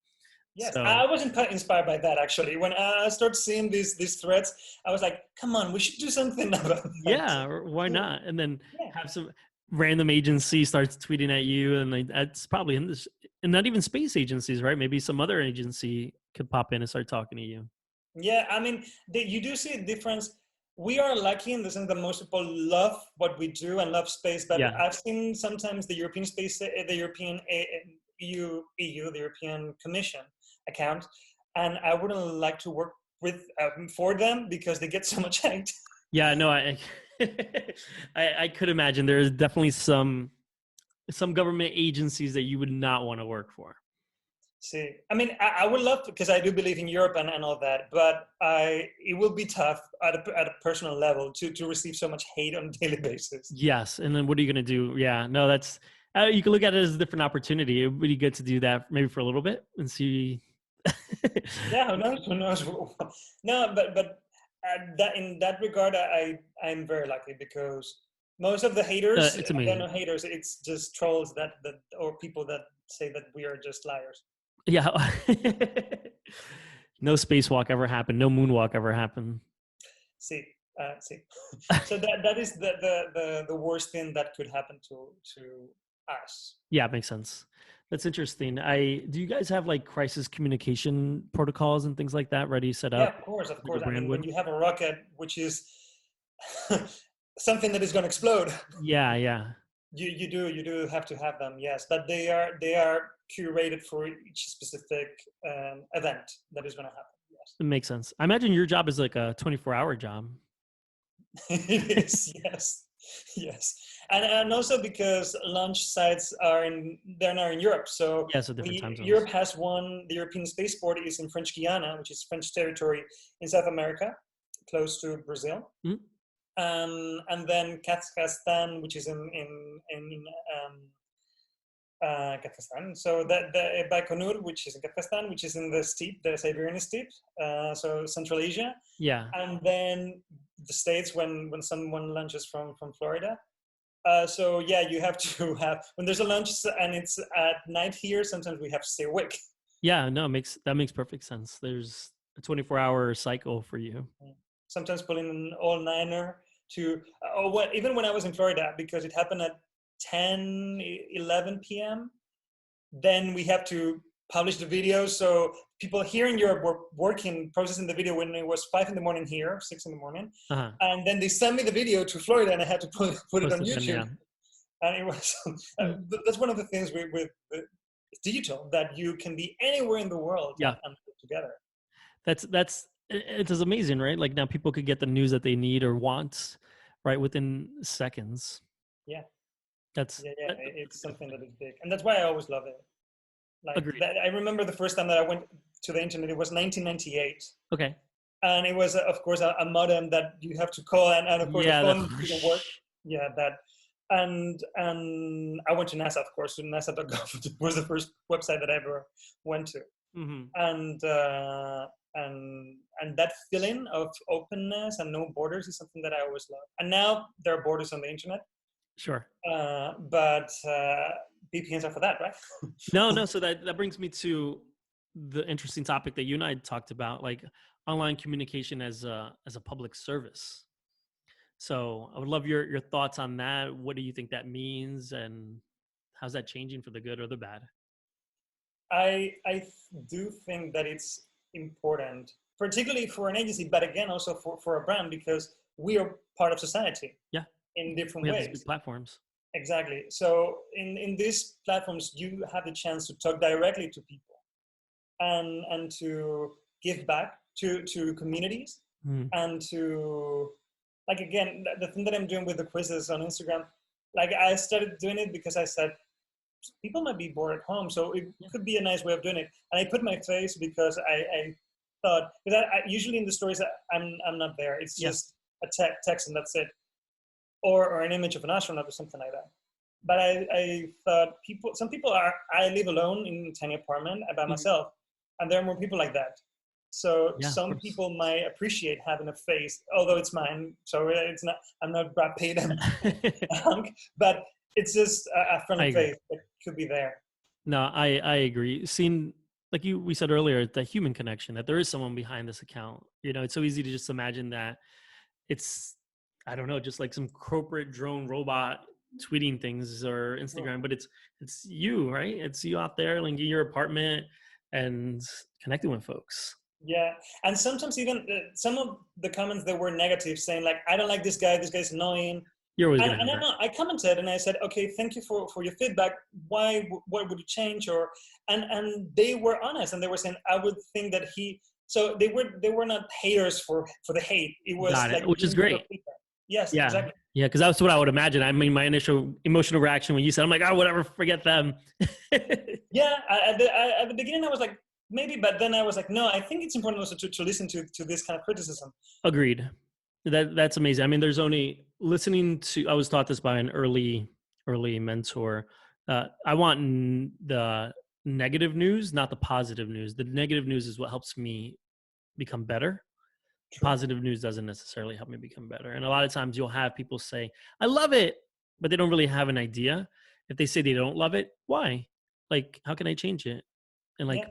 Yes, so, I was inspired by that actually. When I started seeing these threads, I was like, come on, we should do something about that. Yeah, why not? And then have some random agency starts tweeting at you, and that's probably in this, and not even space agencies, right? Maybe some other agency could pop in and start talking to you. Yeah, I mean, you do see a difference. We are lucky in the sense that most people love what we do and love space, but I've seen sometimes the European space, the European EU, the European Commission account, and I wouldn't like to work with for them because they get so much hate. Yeah, no, I could imagine there's definitely some government agencies that you would not want to work for. See, I mean, I would love to, because I do believe in Europe and all that, but it will be tough at a personal level to receive so much hate on a daily basis. Yes, and then what are you going to do? Yeah, no, that's you can look at it as a different opportunity. It would be good to do that maybe for a little bit and see. Yeah, who knows? No, but in that regard, I'm very lucky because most of the haters, they're not haters. It's just trolls that or people that say that we are just liars. Yeah. No spacewalk ever happened. No moonwalk ever happened. See. So that is the worst thing that could happen to us. Yeah, it makes sense. That's interesting. Do you guys have like crisis communication protocols and things like that ready set up? Yeah, of course. I mean, when you have a rocket, which is something that is going to explode. Yeah. You do have to have them, yes, but they are curated for each specific event that is going to happen. Yes, it makes sense. I imagine your job is like a 24-hour job. It is, yes, and also because launch sites they're now in Europe, so different time zones. Europe has one. The European Spaceport is in French Guiana, which is French territory in South America, close to Brazil. Mm-hmm. And then Kazakhstan, which is in Kazakhstan. So the Baikonur, which is in Kazakhstan, which is in the Siberian steppe, so Central Asia. Yeah. And then the States when someone launches from Florida. So yeah, you have to have, when there's a launch and it's at night here, sometimes we have to stay awake. Yeah, no, that makes perfect sense. There's a 24-hour cycle for you. Sometimes pulling an all-nighter even when I was in Florida, because it happened at 10, 11 p.m., then we have to publish the video. So people here in Europe were processing the video when it was 5 a.m. here, 6 a.m. And then they sent me the video to Florida and I had to put it on YouTube. Yeah. And it was, that's one of the things with digital, that you can be anywhere in the world and put together. It's amazing, right? Like now people could get the news that they need or want right within seconds. Yeah. It's something that is big. And that's why I always love it. Like Agreed. that, I remember the first time that I went to the internet, it was 1998. Okay. And it was, of course, a modem that you have to call, and of course the phone didn't work. Yeah, that. And I went to NASA, of course, to NASA.gov. It was the first website that I ever went to. Mm-hmm. And that feeling of openness and no borders is something that I always love. And now there are borders on the internet. Sure. But VPNs are for that, right? No. So that brings me to the interesting topic that you and I talked about, like online communication as a public service. So I would love your thoughts on that. What do you think that means, and how's that changing for the good or the bad? I do think that it's important, particularly for an agency, but again also for a brand, because we are part of society. Yeah. In different we ways. Have these big platforms. Exactly. So in these platforms, you have the chance to talk directly to people, and to give back to communities, and to, like, again, the thing that I'm doing with the quizzes on Instagram, like I started doing it because I said people might be bored at home, so it could be a nice way of doing it. And I put my face because I thought, because I usually in the stories I'm not there. It's just a text and that's it, or an image of an astronaut or something like that. But I thought some people are. I live alone in a tiny apartment by myself, and there are more people like that. So some people might appreciate having a face, although it's mine. So it's not. I'm not Brad Pitt, but it's just a friendly face that could be there. No, I agree. Seeing, like we said earlier, the human connection, that there is someone behind this account. You know, it's so easy to just imagine that it's, I don't know, just like some corporate drone robot tweeting things or Instagram, but it's you, right? It's you out there, like in your apartment and connecting with folks. Yeah, and sometimes even some of the comments that were negative, saying like, "I don't like this guy. This guy's annoying." You're always and I commented and I said, "Okay, thank you for your feedback. What would you change?" Or and they were honest, and they were saying, "I would think that he." So they were not haters for the hate. It was like, which is great. Yes, exactly. Yeah, because that's what I would imagine. I mean, my initial emotional reaction when you said, I'm like, oh, whatever, forget them. Yeah, at the beginning I was like, maybe, but then I was like, no, I think it's important also to listen to this kind of criticism. Agreed. That's amazing. I mean, there's only listening to, I was taught this by an early mentor. I want the negative news, not the positive news. The negative news is what helps me become better. True. Positive news doesn't necessarily help me become better. And a lot of times you'll have people say, I love it, but they don't really have an idea. If they say they don't love it, why? Like, how can I change it? And like,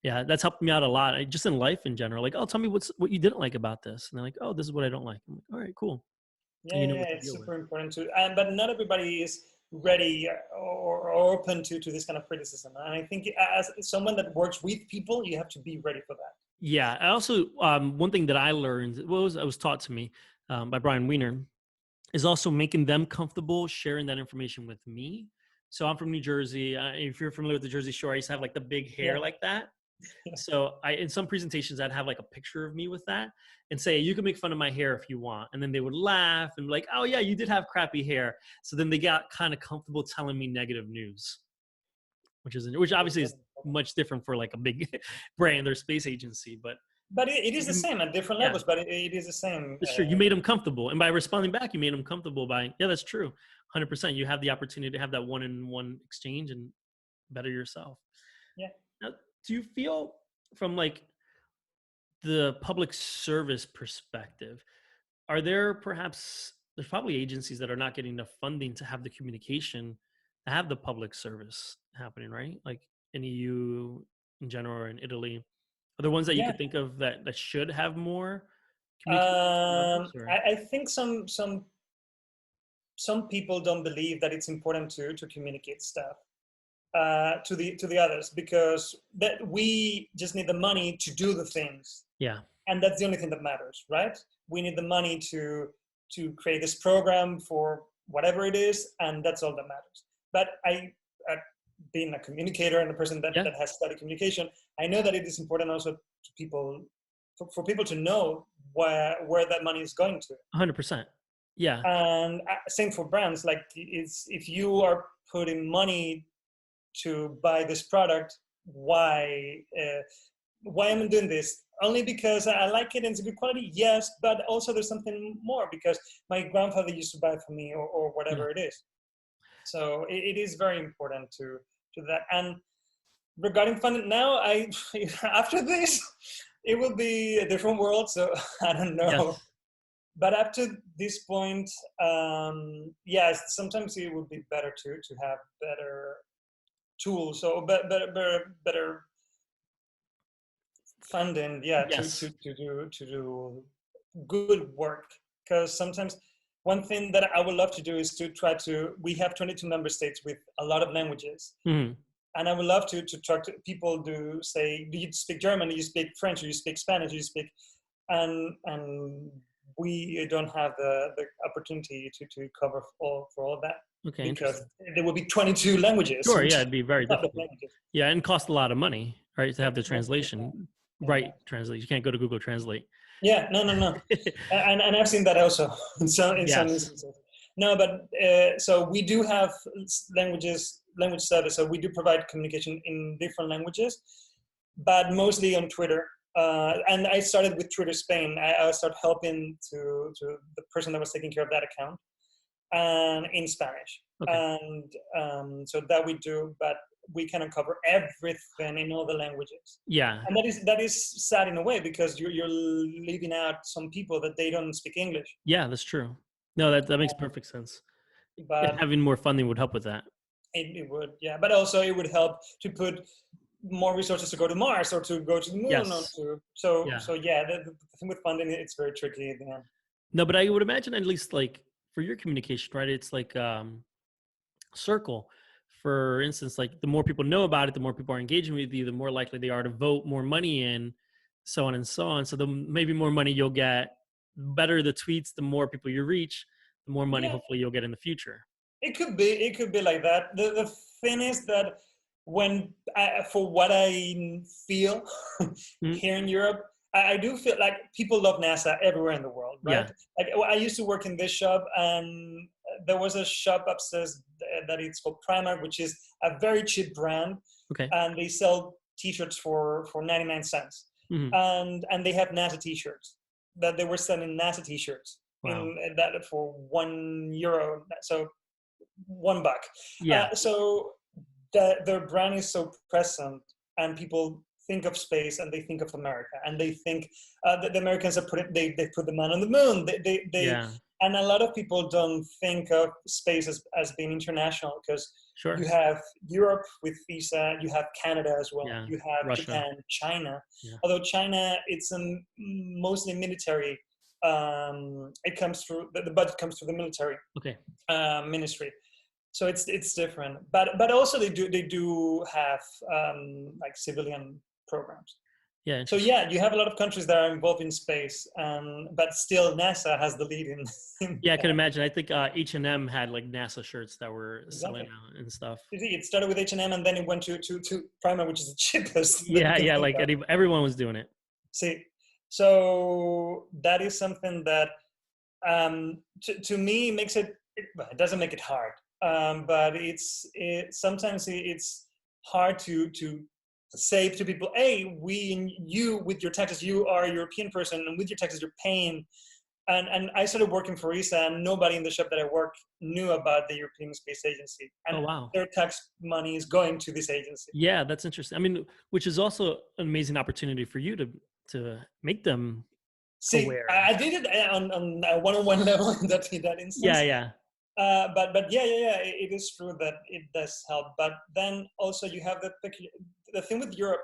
yeah, that's helped me out a lot. Just in life in general. Like, oh, tell me what you didn't like about this. And they're like, oh, this is what I don't like. I'm like, all right, cool. Yeah, it's super important too. But not everybody is ready or open to this kind of criticism. And I think as someone that works with people, you have to be ready for that. Yeah. I also, one thing that I learned, was taught to me by Brian Weiner, is also making them comfortable sharing that information with me. So I'm from New Jersey. If you're familiar with the Jersey Shore, I used to have like the big hair like that. So in some presentations, I'd have like a picture of me with that and say, you can make fun of my hair if you want. And then they would laugh and be like, oh yeah, you did have crappy hair. So then they got kind of comfortable telling me negative news, which obviously is much different for like a big brand or space agency, but it is the same at different levels, but it is the same. Sure. You made them comfortable. And by responding back, you made them comfortable by, yeah, that's true. 100%. You have the opportunity to have that one-on-one exchange and better yourself. Yeah. Now, do you feel from like the public service perspective, there's probably agencies that are not getting enough funding to have the communication, to have the public service happening, right? Like in EU in general or in Italy. Are there ones that you could think of that should have more communication? I think some people don't believe that it's important to communicate stuff to the others, because that we just need the money to do the things. Yeah. And that's the only thing that matters, right? We need the money to create this program for whatever it is, and that's all that matters. But being a communicator and a person that has studied communication, I know that it is important also to people, for people to know where that money is going to. 100%. Yeah. And same for brands. Like, if you are putting money to buy this product. Why am I doing this? Only because I like it and it's good quality, yes, but also there's something more because my grandfather used to buy it for me or whatever it is. So it is very important to that. And regarding funding now, after this, it will be a different world. So I don't know. Yes. But up to this point, yes, sometimes it would be better to have better tools, so better funding, Yes. to do good work. Because sometimes one thing that I would love to do is to try to. We have 22 member states with a lot of languages, and I would love to talk to people. Do say, do you speak German? Do you speak French? Do you speak Spanish? Do you speak and we don't have the opportunity to cover for all that. Okay, because there will be 22 languages. Sure, yeah, it'd be very difficult. Yeah, and cost a lot of money, right, to have the translation. Right, translate. You can't go to Google Translate. Yeah, no. and I've seen that also in some instances. No, but so we do have language service. So we do provide communication in different languages, but mostly on Twitter. And I started with Twitter Spain. I started helping to the person that was taking care of that account, and in Spanish. Okay. And so that we do, but we cannot cover everything in all the languages. Yeah. And that is sad in a way because you're leaving out some people that they don't speak English. Yeah, that's true. No, that makes perfect sense. But having more funding would help with that. It would, yeah. But also it would help to put more resources to go to Mars or to go to the moon. Yes. So the thing with funding, it's very tricky at the end. No, but I would imagine at least like for your communication, right? It's like circle. For instance, like the more people know about it, the more people are engaging with you, the more likely they are to vote more money in, so on and so on. So the maybe more money you'll get, better the tweets, the more people you reach, the more money hopefully you'll get in the future. It could be like that. The thing is that when for what I feel here in Europe, I do feel like people love NASA everywhere in the world, right? Yeah. Like I used to work in this shop, and there was a shop upstairs that it's called Primark, which is a very cheap brand. Okay. And they sell T-shirts for 99 cents. Mm-hmm. And they have NASA T-shirts that they were selling NASA T-shirts. Wow. In that for €1, so $1. Yeah. So their brand is so present, and people think of space and they think of America, and they think that the Americans have they put the man on the moon. And a lot of people don't think of space as being international because you have Europe with ESA, you have Canada as well, you have Russia. Japan, China. Yeah. Although China, it's mostly military. It comes through the budget comes through the military ministry. So it's different, but also they do have like civilian programs. Yeah. So you have a lot of countries that are involved in space, but still NASA has the lead in I can imagine. I think H&M had like NASA shirts that were selling out and stuff. You see, it started with H&M and then it went to Primark, which is the cheapest. Yeah, like everyone was doing it. See, so that is something that to me makes it doesn't make it hard. But sometimes it's hard to say to people, hey, you with your taxes, you are a European person, and with your taxes you're paying. And I started working for ESA, and nobody in the shop that I work knew about the European Space Agency. And their tax money is going to this agency. Yeah, that's interesting. I mean, which is also an amazing opportunity for you to make them aware. I did it on a one-on-one level in that instance. Yeah. But it is true that it does help. But then also you have the thing with Europe,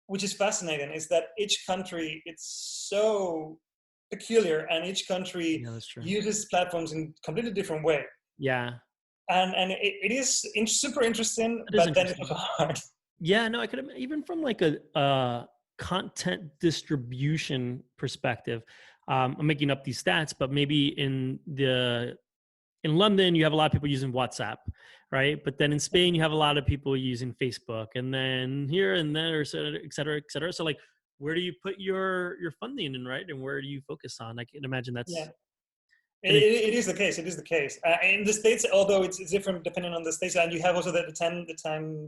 which is fascinating, is that each country, it's so peculiar, and each country uses platforms in a completely different way. Yeah. And it is super interesting, but then it's hard. Yeah, no, I could even from like a content distribution perspective. I'm making up these stats, but maybe in London, you have a lot of people using WhatsApp, right? But then in Spain, you have a lot of people using Facebook, and then here and there, et cetera, et cetera. So like, where do you put your funding in, right? And where do you focus on? I can imagine that's It is the case. It is the case. In the States, although it's different depending on the states, and you have also the time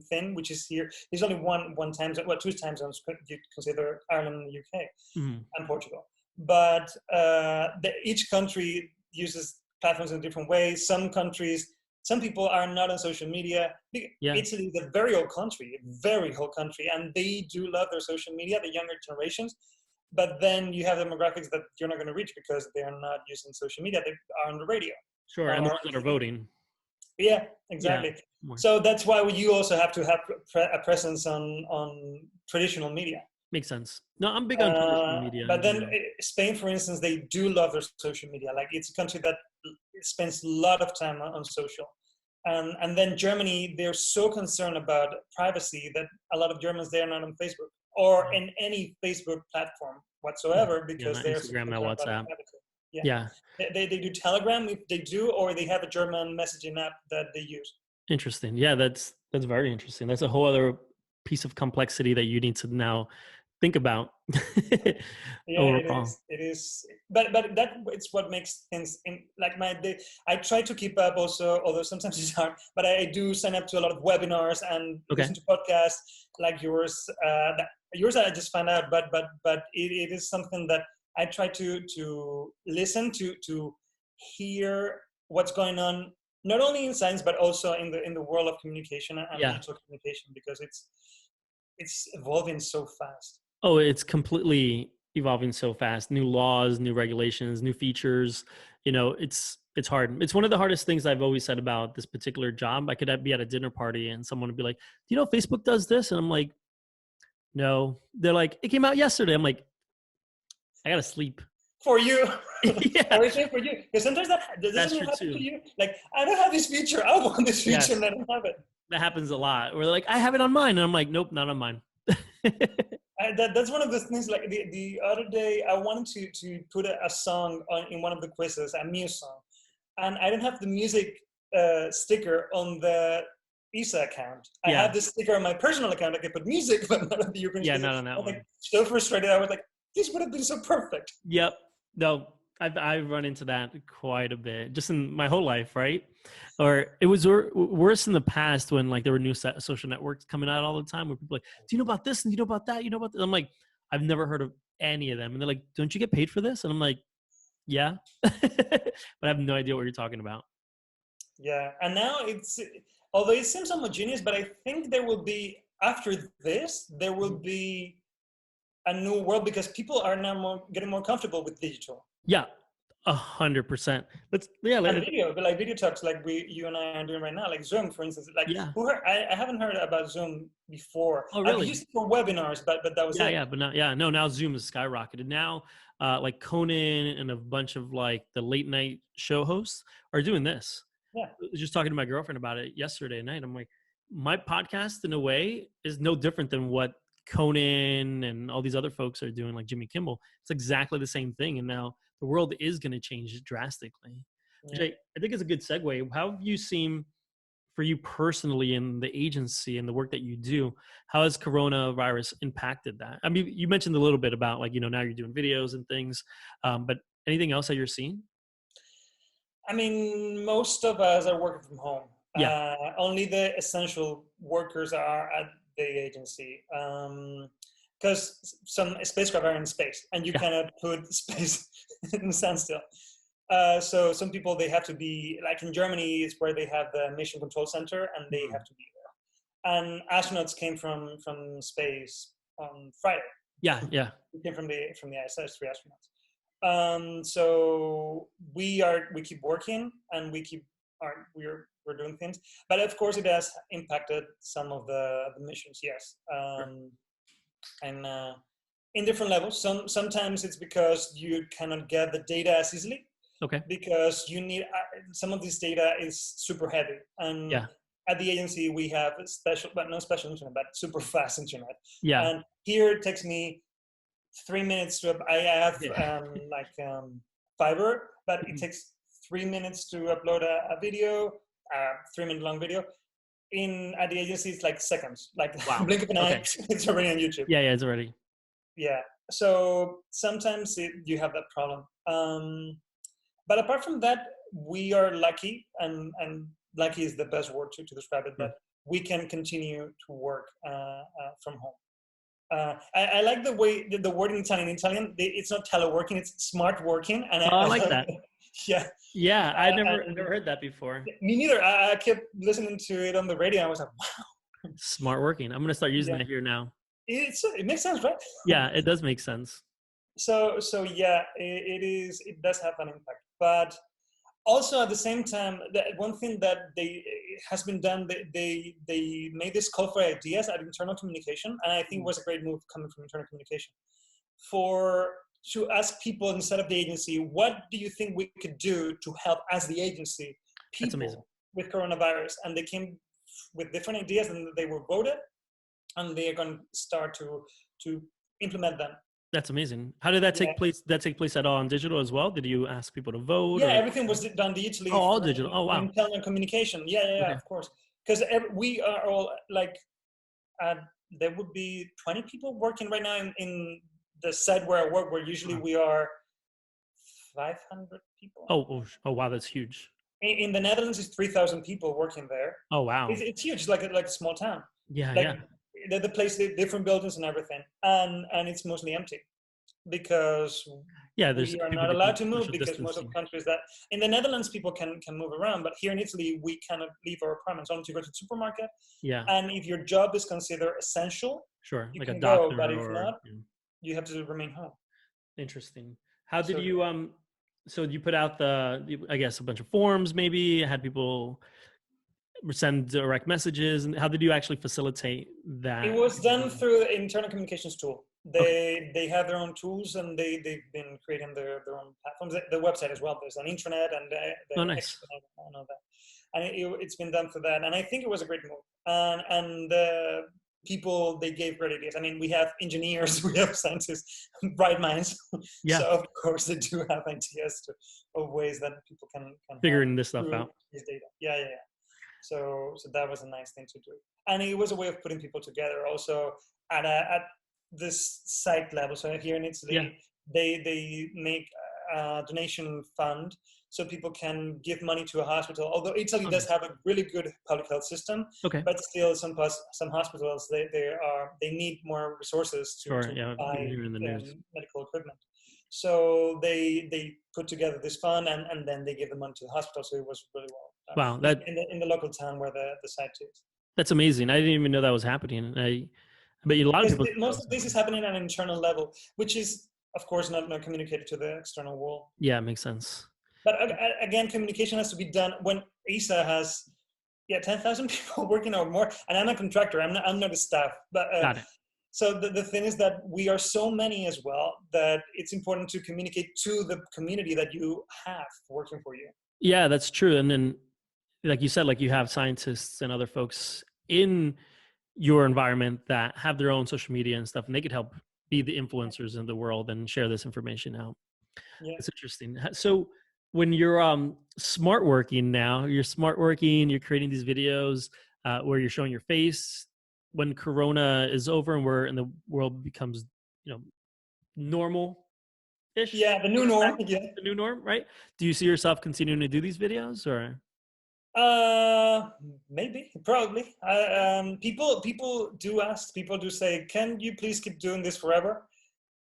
thing, which is here. There's only one time zone, well, two time zones. You consider Ireland and the UK and Portugal, but each country uses platforms in different ways. Some countries, some people are not on social media. Italy is a very old country, and they do love their social media. The younger generations. But then you have demographics that you're not going to reach because they are not using social media. They are on the radio. Sure, and the ones that are voting. Yeah, exactly. Yeah. So that's why you also have to have a presence on traditional media. Makes sense. No, I'm big on traditional media. But then Spain, for instance, they do love their social media. Like it's a country that spends a lot of time on social. And then Germany, they're so concerned about privacy that a lot of Germans, they are not on Facebook or in any Facebook platform whatsoever because they're Instagram and WhatsApp. They do Telegram if they do, or they have a German messaging app that they use. Interesting. Yeah, that's very interesting. That's a whole other piece of complexity that you need to now think about. It is. But that it's what makes things I try to keep up also, although sometimes it's hard, but I do sign up to a lot of webinars and listen to podcasts like yours. Yours I just found out, but it is something that I try to listen to hear what's going on, not only in science but also in the world of communication and digital communication, because it's evolving so fast. Oh, it's completely evolving so fast. New laws, new regulations, new features. It's hard. It's one of the hardest things I've always said about this particular job. I could be at a dinner party and someone would be like, "Do you know Facebook does this?" And I'm like, "No." They're like, "It came out yesterday." I'm like, "I gotta sleep." For you. Yeah. Or for you. Because sometimes that doesn't happen to you. Like, I don't have this feature. I want this feature and I don't have it. That happens a lot. Or they're like, "I have it on mine." And I'm like, "Nope, not on mine." That's one of the things. Like the other day, I wanted to put a song in one of the quizzes, a Muse song, and I didn't have the music sticker on the ESA account. I have the sticker on my personal account. I could put music, but not on the European. Yeah, not on that one. Like, so frustrated. I was like, this would have been so perfect. Yep. No, I've run into that quite a bit, just in my whole life, right? Or it was worse in the past when like there were new social networks coming out all the time where people are like, "Do you know about this? And do you know about that? You know about this?" I'm like, "I've never heard of any of them." And they're like, "Don't you get paid for this?" And I'm like, "Yeah," but I have no idea what you're talking about. Yeah, and now although it seems homogeneous, but I think there will be, after this, there will be a new world because people are now getting more comfortable with digital. Yeah, 100%. And video, but like video talks, like you and I are doing right now, like Zoom, for instance. Like, I haven't heard about Zoom before. Oh, really? I've used it for webinars, but that was it. Yeah, but now Zoom has skyrocketed. Now, like Conan and a bunch of like the late night show hosts are doing this. Yeah, I was just talking to my girlfriend about it yesterday night. I'm like, my podcast in a way is no different than what Conan and all these other folks are doing, like Jimmy Kimmel. It's exactly the same thing. And now the world is going to change drastically. Which I think is a good segue. How have you seen, for you personally in the agency and the work that you do, how has coronavirus impacted that? I mean, you mentioned a little bit about like, now you're doing videos and things, but anything else that you're seeing? I mean, most of us are working from home. Yeah. Only the essential workers are at the agency. Because some spacecraft are in space and you cannot put space in standstill. So some people, they have to be, like in Germany is where they have the mission control center and they have to be there. And astronauts came from space on Friday. Yeah. We came from the ISS, 3 astronauts. So we keep working and we're doing things. But of course it has impacted some of the missions, yes. And in different levels. Sometimes it's because you cannot get the data as easily. Okay. Because you need some of this data is super heavy, and at the agency we have not special internet, but super fast internet. Yeah. And here it takes me 3 minutes to. I have fiber, but it takes 3 minutes to upload a video, 3-minute long video. At the agency, it's like seconds, like blink of an eye, it's already on YouTube. Yeah, it's already. Yeah. So sometimes you have that problem. But apart from that, we are lucky, and lucky is the best word to describe it, that we can continue to work from home. I like the way the word in Italian. In Italian, it's not teleworking; it's smart working. And I like that. Yeah. Yeah, I never heard that before. Me neither. I kept listening to it on the radio. And I was like, wow. Smart working. I'm gonna start using that here now. It makes sense, right? Yeah, it does make sense. So yeah, it does have an impact. But also at the same time, one thing that has been done, they made this call for ideas at internal communication, and I think was a great move coming from internal communication, to ask people instead of the agency, what do you think we could do to help as the agency people with coronavirus? And they came with different ideas, and they were voted, and they are going to start to implement them. That's amazing. How did that take place? That take place at all on digital as well? Did you ask people to vote? Yeah, everything was done digitally. Oh, all digital. Oh, wow. Internal communication. Yeah, okay. Of course. Because we are all like, there would be 20 people working right now in the site where I work, where usually we are 500 people. Oh, wow, that's huge. In the Netherlands, it's 3,000 people working there. Oh, wow. It's huge, like a small town. Yeah, like, the place, different buildings and everything, and it's mostly empty because we are not allowed to move, because most of the countries that in the Netherlands people can move around, but here in Italy we cannot leave our apartments only to go to the supermarket. Yeah. And if your job is considered essential, sure, you like can a doctor, go, but if not, you have to remain home. Interesting. How did you so you put out I guess a bunch of forms, maybe had people send direct messages, and how did you actually facilitate that? It was done through the internal communications tool. They have their own tools, and they've been creating their own platforms. The website as well. There's an intranet and nice. And all that. And it's been done for that. And I think it was a great move. And people, they gave great ideas. I mean, we have engineers, we have scientists, bright minds. Yeah. So of course they do have ideas of ways that people can figuring this stuff out. This data. Yeah. So that was a nice thing to do, and it was a way of putting people together. Also at this site level. So here in Italy, they make a donation fund so people can give money to a hospital. Although Italy does have a really good public health system, but still some hospitals they need more resources to buy medical equipment. So they put together this fund, and then they give the money to the hospital. So it was really well done. Wow, that in the local town where the site is. That's amazing. I didn't even know that was happening. But a lot of people. Most of this is happening at an internal level, which is of course not communicated to the external world. Yeah, it makes sense. But again, communication has to be done when ESA has 10,000 people working or more, and I'm a contractor. I'm not a staff, but. Got it. So the thing is that we are so many as well that it's important to communicate to the community that you have working for you. Yeah, that's true. And then, like you said, like you have scientists and other folks in your environment that have their own social media and stuff, and they could help be the influencers in the world and share this information out. Yeah. It's interesting. So when you're smart working now, you're creating these videos where you're showing your face. When Corona is over and the world becomes, normal-ish. Yeah, the new norm. Yeah, the new norm, right? Do you see yourself continuing to do these videos, or? Maybe, probably. People do ask. People do say, "Can you please keep doing this forever?"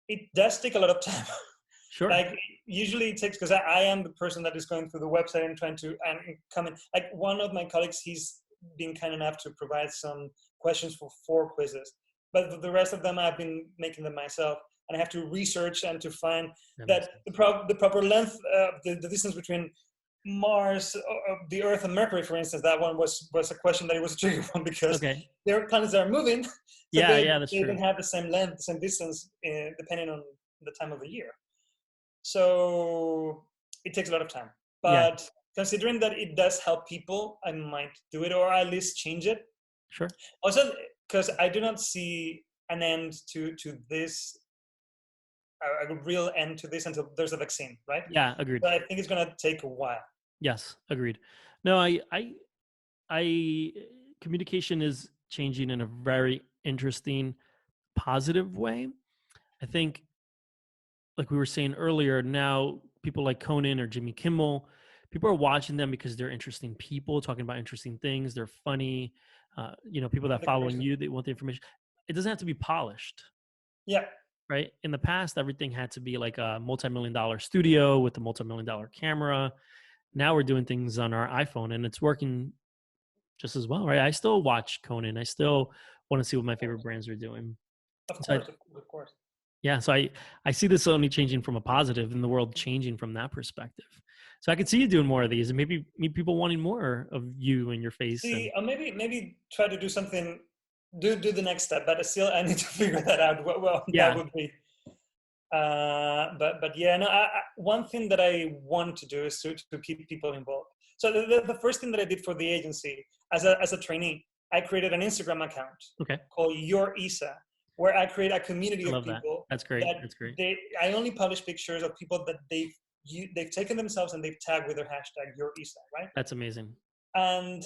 It does take a lot of time. Sure. Like usually it takes, because I am the person that is going through the website and trying to come in. Like one of my colleagues, he's been kind enough to provide some questions for 4 quizzes, but the rest of them I've been making them myself, and I have to research and to find that the proper length, the distance between Mars, the Earth, and Mercury, for instance. That one was a question that it was a tricky one, because there are planets that are moving. So that's they true. don't have the same length, the same distance, depending on the time of the year. So it takes a lot of time, but considering that it does help people, I might do it, or at least change it. Sure. Also, because I do not see an end to this, a real end to this until there's a vaccine, right? Yeah, agreed. But I think it's going to take a while. Yes, agreed. No, I communication is changing in a very interesting, positive way. I think, like we were saying earlier, now people like Conan or Jimmy Kimmel. People are watching them because they're interesting people talking about interesting things. They're funny. People that following you, they want the information. It doesn't have to be polished. Yeah. Right. In the past, everything had to be like a multi-million-dollar studio with a multi-million-dollar camera. Now we're doing things on our iPhone and it's working just as well, right? I still watch Conan. I still want to see what my favorite brands are doing. Of So course. Yeah. So I see this only changing from a positive and the world changing from that perspective. So I could see you doing more of these and maybe people wanting more of you and your face. See, maybe try to do something, do the next step, but still I need to figure that out. Well, Yeah. that would be. But yeah, no. One thing that I want to do is to keep people involved. So the first thing that I did for the agency as a trainee, I created an Instagram account called Your ESA, where I create a community of people. That's great. That's great. I only publish pictures of people that they've taken themselves and they've tagged with their hashtag Your ESA, right? That's amazing. And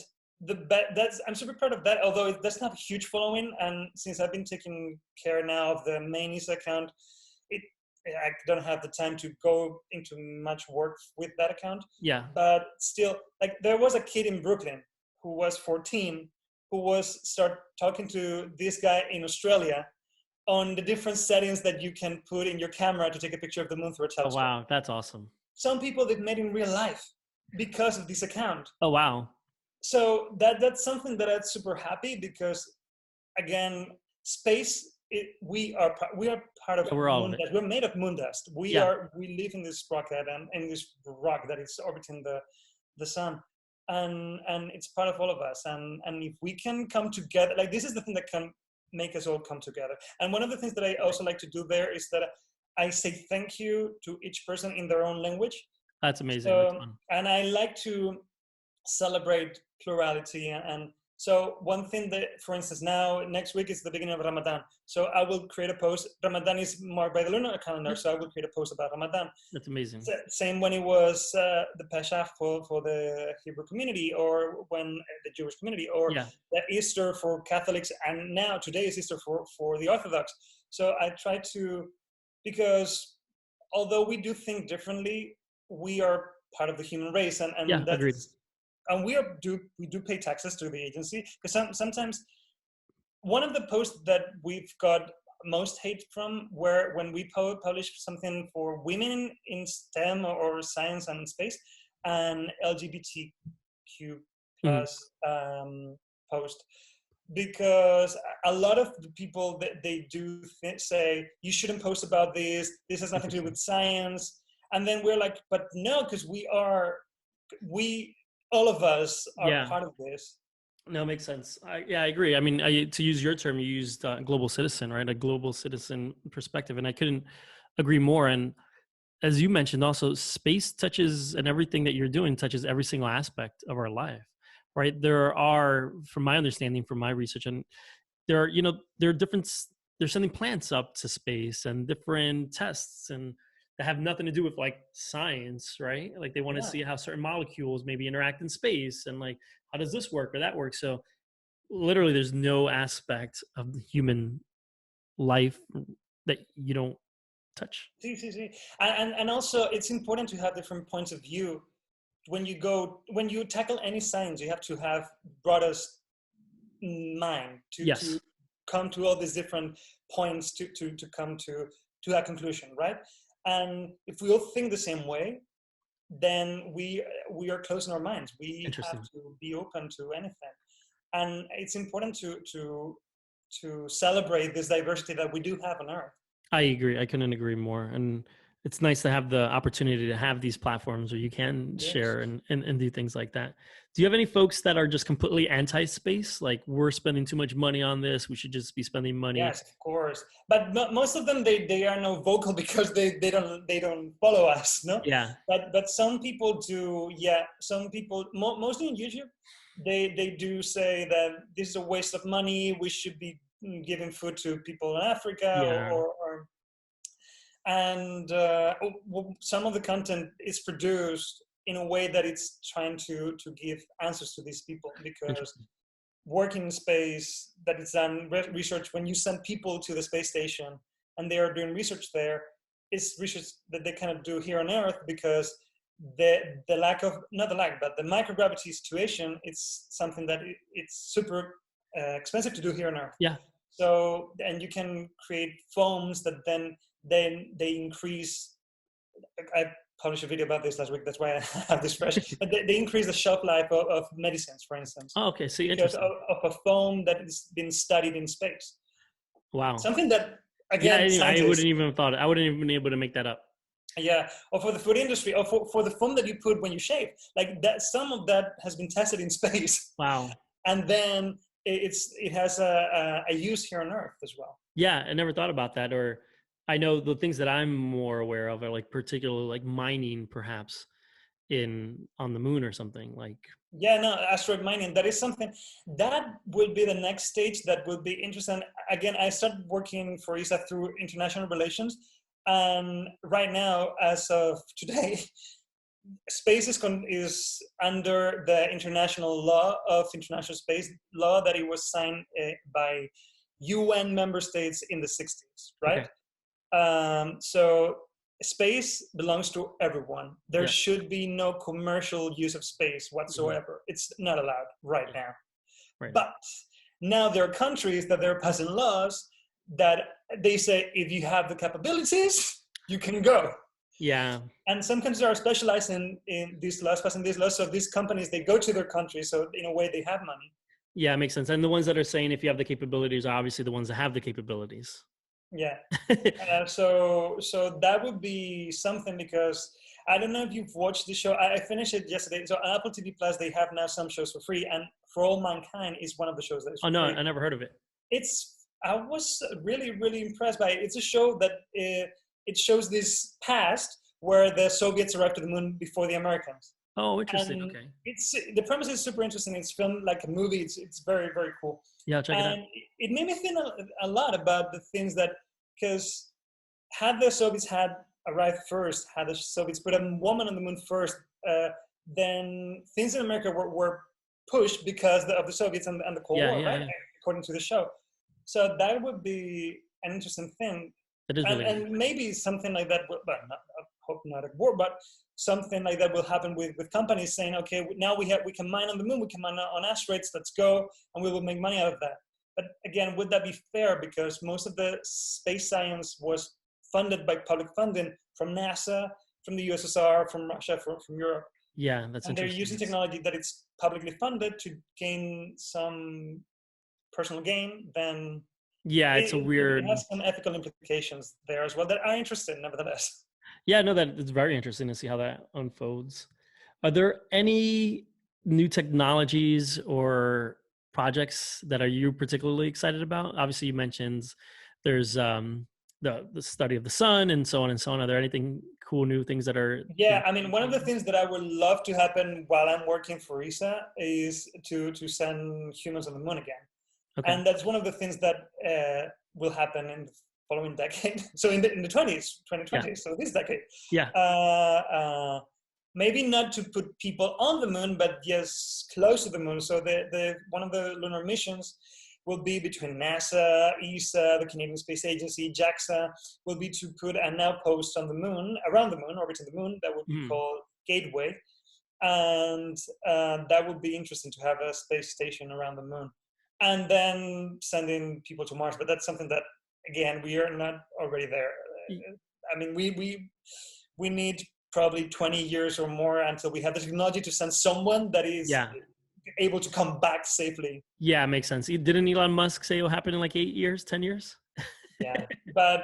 I'm super proud of that, although it doesn't have a huge following. And since I've been taking care now of the main ESA account, I don't have the time to go into much work with that account. Yeah. But still, like there was a kid in Brooklyn who was 14 who start talking to this guy in Australia on the different settings that you can put in your camera to take a picture of the moon through a telescope. Oh, wow. That's awesome. Some people they've met in real life because of this account. Oh, wow. So that's something that I'm super happy because, again, space. We are part of. We're all moon dust. We're made of moon dust. We live in this rocket and in this rock that is orbiting the sun, and it's part of all of us. And if we can come together, like this is the thing that can make us all come together. And one of the things that I also like to do there is that I say thank you to each person in their own language. That's amazing. That's fun. And I like to celebrate plurality and. So one thing that, for instance, now next week is the beginning of Ramadan. So I will create a post. Ramadan is marked by the lunar calendar, so I will create a post about Ramadan. That's amazing. Same when it was the Pesach for the Hebrew community, or when the Jewish community, or the Easter for Catholics, and now today is Easter for the Orthodox. So I try to, because although we do think differently, we are part of the human race, and that's. Agreed. And we do pay taxes to the agency because sometimes one of the posts that we've got most hate from when we publish something for women in STEM or science and space and LGBTQ plus post, because a lot of the people that they do say you shouldn't post about this has nothing to do with science, and then we're like, but no, because all of us are part of this. No, it makes sense. I agree. I mean, to use your term, you used global citizen, right? A global citizen perspective. And I couldn't agree more. And as you mentioned, also space touches, and everything that you're doing touches every single aspect of our life, right? There are, from my understanding, from my research, and they're sending plants up to space and different tests and that have nothing to do with like science, right? Like they want to see how certain molecules maybe interact in space and like, how does this work or that work? So literally there's no aspect of the human life that you don't touch. See. And also it's important to have different points of view. When you tackle any science, you have to have broadest mind to come to all these different points to come to that conclusion, right? And if we all think the same way, then we are closed in our minds. We have to be open to anything, and it's important to celebrate this diversity that we do have on Earth. I agree. I couldn't agree more. And it's nice to have the opportunity to have these platforms where you can share and do things like that. Do you have any folks that are just completely anti-space? Like, we're spending too much money on this, we should just be spending money? Yes, of course. But most of them, they are no vocal because they don't follow us, no? Yeah. But some people do, some people, mostly on YouTube, they do say that this is a waste of money, we should be giving food to people in Africa and some of the content is produced in a way that it's trying to give answers to these people, because working in space, that it's done research when you send people to the space station and they are doing research there, is research that they kind of do here on Earth, because the lack of, not the lack, but the microgravity situation, it's something that it's super expensive to do here on Earth. Yeah. So, and you can create foams that then they increase. I published a video about this last week. That's why I have this fresh. But they increase the shelf life of medicines, for instance. Oh, okay. So because interesting. of a foam that has been studied in space. Wow. Something that, again, I wouldn't even have thought it. I wouldn't even been able to make that up. Yeah, or for the food industry, or for the foam that you put when you shave, like that. Some of that has been tested in space. Wow. And then it has a use here on Earth as well. Yeah, I never thought about that. Or I know the things that I'm more aware of are like particularly like mining, perhaps on the moon or something like. Yeah, no, asteroid mining. That is something that will be the next stage that will be interesting. Again, I started working for ESA through international relations. And right now, as of today, space is under the international law of international space law that it was signed by UN member states in the 60s, right? Okay. So space belongs to everyone. There should be no commercial use of space whatsoever. It's not allowed right now. Right. But now there are countries that they're passing laws that they say, if you have the capabilities, you can go. Yeah. And some countries are specialized in these laws, passing these laws. So these companies, they go to their country. So in a way, they have money. Yeah, it makes sense. And the ones that are saying if you have the capabilities are obviously the ones that have the capabilities. Yeah. So that would be something, because I don't know if you've watched the show. I finished it yesterday. So on Apple TV Plus, they have now some shows for free. And For All Mankind is one of the shows that is free. No, I never heard of it. I was really, really impressed by it. It's a show that it shows this past where the Soviets arrived to the moon before the Americans. Oh, interesting. And okay. The premise is super interesting. It's filmed like a movie. It's very, very cool. Yeah, I'll check it out. It made me think a lot about the things that, because had the Soviets arrived first, had the Soviets put a woman on the moon first, then things in America were pushed because of the Soviets and the Cold War, right? Yeah. According to the show. So that would be an interesting thing. It is really and maybe something like that, I hope not at war, but something like that will happen with companies saying, okay, now we can mine on the moon, we can mine on asteroids, let's go, and we will make money out of that. But again, would that be fair? Because most of the space science was funded by public funding from NASA, from the USSR, from Russia, from Europe. Yeah, that's and interesting. They're using technology that it's publicly funded to gain some personal gain, then it's a weird. It has some ethical implications there as well that are interesting, nevertheless. Yeah, no, that it's very interesting to see how that unfolds. Are there any new technologies or projects that are you particularly excited about? Obviously, you mentioned there's the study of the sun and so on and so on. Are there anything cool new things that are? Yeah, I mean, one of the things that I would love to happen while I'm working for ESA is to send humans on the moon again. Okay. And that's one of the things that will happen in the following decade. So in the 2020, so this decade. Yeah. Maybe not to put people on the moon, but yes, close to the moon. So the one of the lunar missions will be between NASA, ESA, the Canadian Space Agency, JAXA, will be to put an outpost on the moon, around the moon, orbiting the moon, that would be called Gateway. And that would be interesting to have a space station around the moon. And then sending people to Mars. But that's something that, again, we are not already there. I mean, we need probably 20 years or more until we have the technology to send someone that is able to come back safely. Yeah, it makes sense. Didn't Elon Musk say it will happen in like 8 years, 10 years? Yeah, but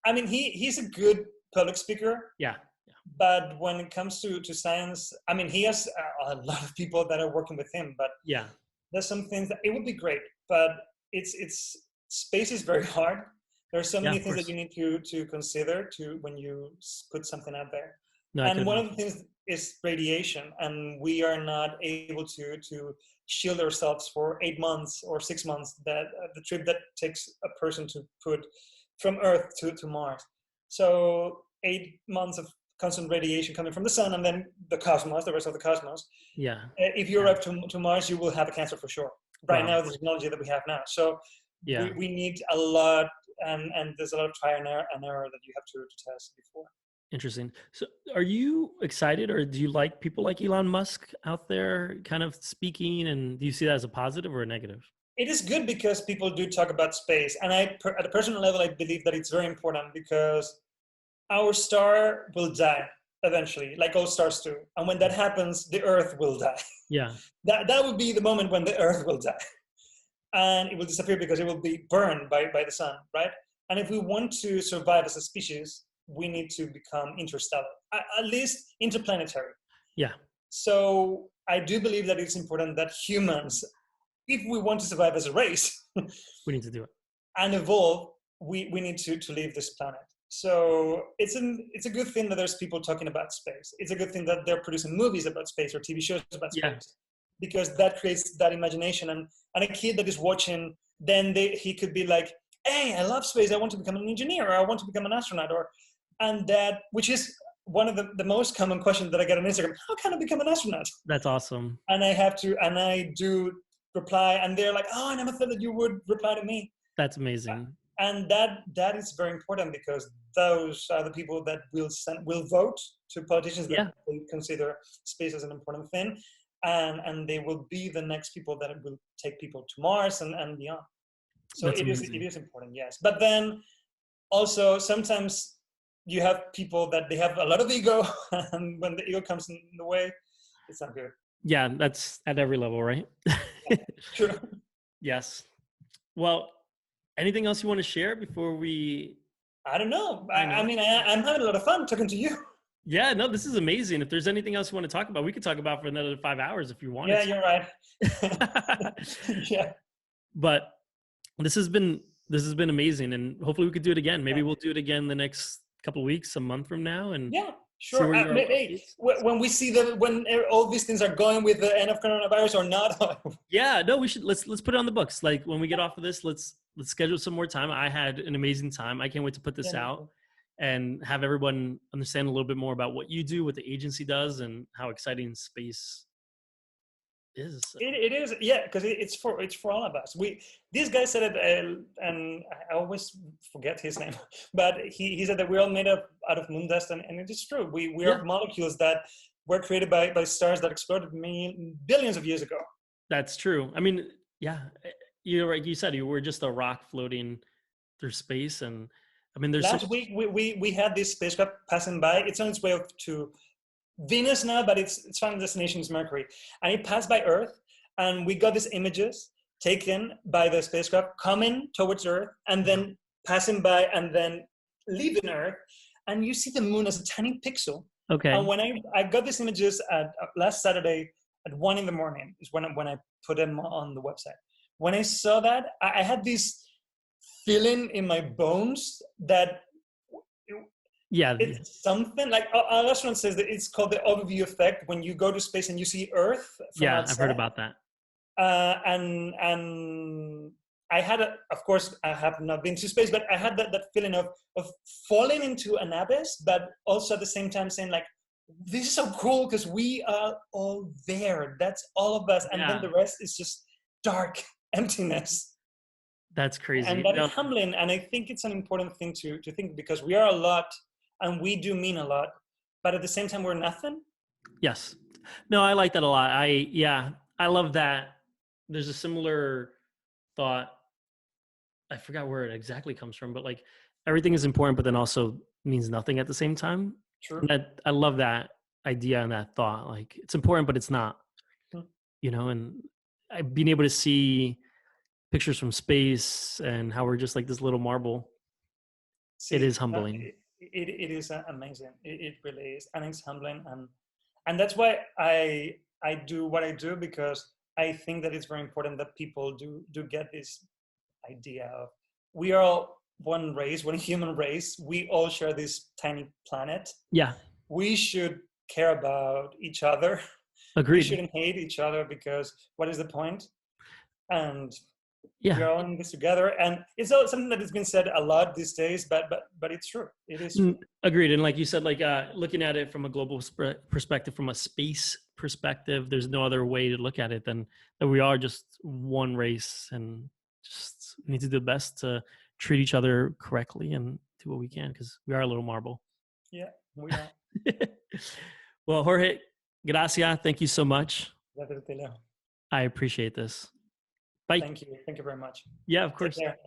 I mean, he's a good public speaker. Yeah. But when it comes to science, I mean, he has a lot of people that are working with him. But there's some things that it would be great, but it's space is very hard. There are so many things that you need to consider when you put something out there. No, and one of the things is radiation, and we are not able to shield ourselves for 8 months or 6 months. That the trip that takes a person to put from Earth to Mars. So 8 months of constant radiation coming from the sun, and then the rest of the cosmos. Yeah. If you arrive to Mars, you will have a cancer for sure. Right now, the technology that we have now. So we need a lot and there's a lot of trial and error that you have to test before. Interesting. So are you excited, or do you like people like Elon Musk out there kind of speaking, and do you see that as a positive or a negative? It is good because people do talk about space. And at a personal level, I believe that it's very important because our star will die eventually, like all stars do. And when that happens, the Earth will die. Yeah. That would be the moment when the Earth will die. And it will disappear because it will be burned by the sun, right? And if we want to survive as a species, we need to become interstellar, at least interplanetary. Yeah. So I do believe that it's important that humans, if we want to survive as a race, we need to do it and evolve, we need to leave this planet. So it's a good thing that there's people talking about space. It's a good thing that they're producing movies about space or TV shows about space, because that creates that imagination. And a kid that is watching, then he could be like, hey, I love space. I want to become an engineer, or I want to become an astronaut, and that, which is one of the most common questions that I get on Instagram. How can I become an astronaut? That's awesome. And I do reply, and they're like, oh, I never thought that you would reply to me. That's amazing. And that is very important, because those are the people that will vote to politicians that they consider space as an important thing. And they will be the next people that will take people to Mars and beyond. So it is important, yes. But then also sometimes you have people that they have a lot of ego, and when the ego comes in the way, it's not good. Yeah, that's at every level, right? True. Yes. Well, anything else you want to share before we... I don't know. I mean, I'm having a lot of fun talking to you. Yeah, no, this is amazing. If there's anything else you want to talk about, we could talk about for another 5 hours if you want. Yeah, you're right. Yeah. But this has been amazing, and hopefully we could do it again. Maybe we'll do it again the next couple of weeks, a month from now. And yeah, sure. When we see when all these things are going with the end of coronavirus or not. Yeah, no, we should let's put it on the books. Like when we get off of this, let's schedule some more time. I had an amazing time. I can't wait to put this out and have everyone understand a little bit more about what you do, what the agency does, and how exciting space is. It is, yeah, because it's for all of us. This guy said it, and I always forget his name, but he said that we're all made up out of moon dust, and it is true. We are molecules that were created by stars that exploded billions of years ago. That's true. I mean, yeah, you're right. You said you were just a rock floating through space, and I mean, there's last week we had this spacecraft passing by. It's on its way to Venus now, but its final destination is Mercury, and it passed by Earth, and we got these images taken by the spacecraft coming towards Earth, and then passing by, and then leaving Earth, and you see the moon as a tiny pixel. Okay. And when I got these images last Saturday at 1 a.m. is when I put them on the website. When I saw that, I had this feeling in my bones that. Yeah, it's something like our astronaut says that it's called the overview effect. When you go to space and you see Earth from outside. I've heard about that. And I had, of course, I have not been to space, but I had that feeling of falling into an abyss, but also at the same time saying like, this is so cool because we are all there. That's all of us, and then the rest is just dark emptiness. That's crazy. And that is humbling, and I think it's an important thing to think, because we are a lot. And we do mean a lot, but at the same time, we're nothing. Yes. No, I like that a lot. I love that. There's a similar thought. I forgot where it exactly comes from, but like everything is important, but then also means nothing at the same time. True. And I love that idea and that thought. Like it's important, but it's not, and being able to see pictures from space and how we're just like this little marble. It is humbling. It is amazing. It really is, and it's humbling, and that's why I do what I do, because I think that it's very important that people do get this idea of we are all one race, one human race. We all share this tiny planet. Yeah, we should care about each other. Agreed. We shouldn't hate each other, because what is the point? And we're all in this together, and it's something that has been said a lot these days, but it's true. It is true. Agreed. And like you said, like looking at it from a global perspective, from a space perspective, there's no other way to look at it than that we are just one race, and just need to do the best to treat each other correctly and do what we can, because we are a little marble. Yeah, we are. Well, Jorge, gracias. Thank you so much. Gracias, Leo. I appreciate this. Bye. Thank you. Thank you very much. Yeah, of course. Take care.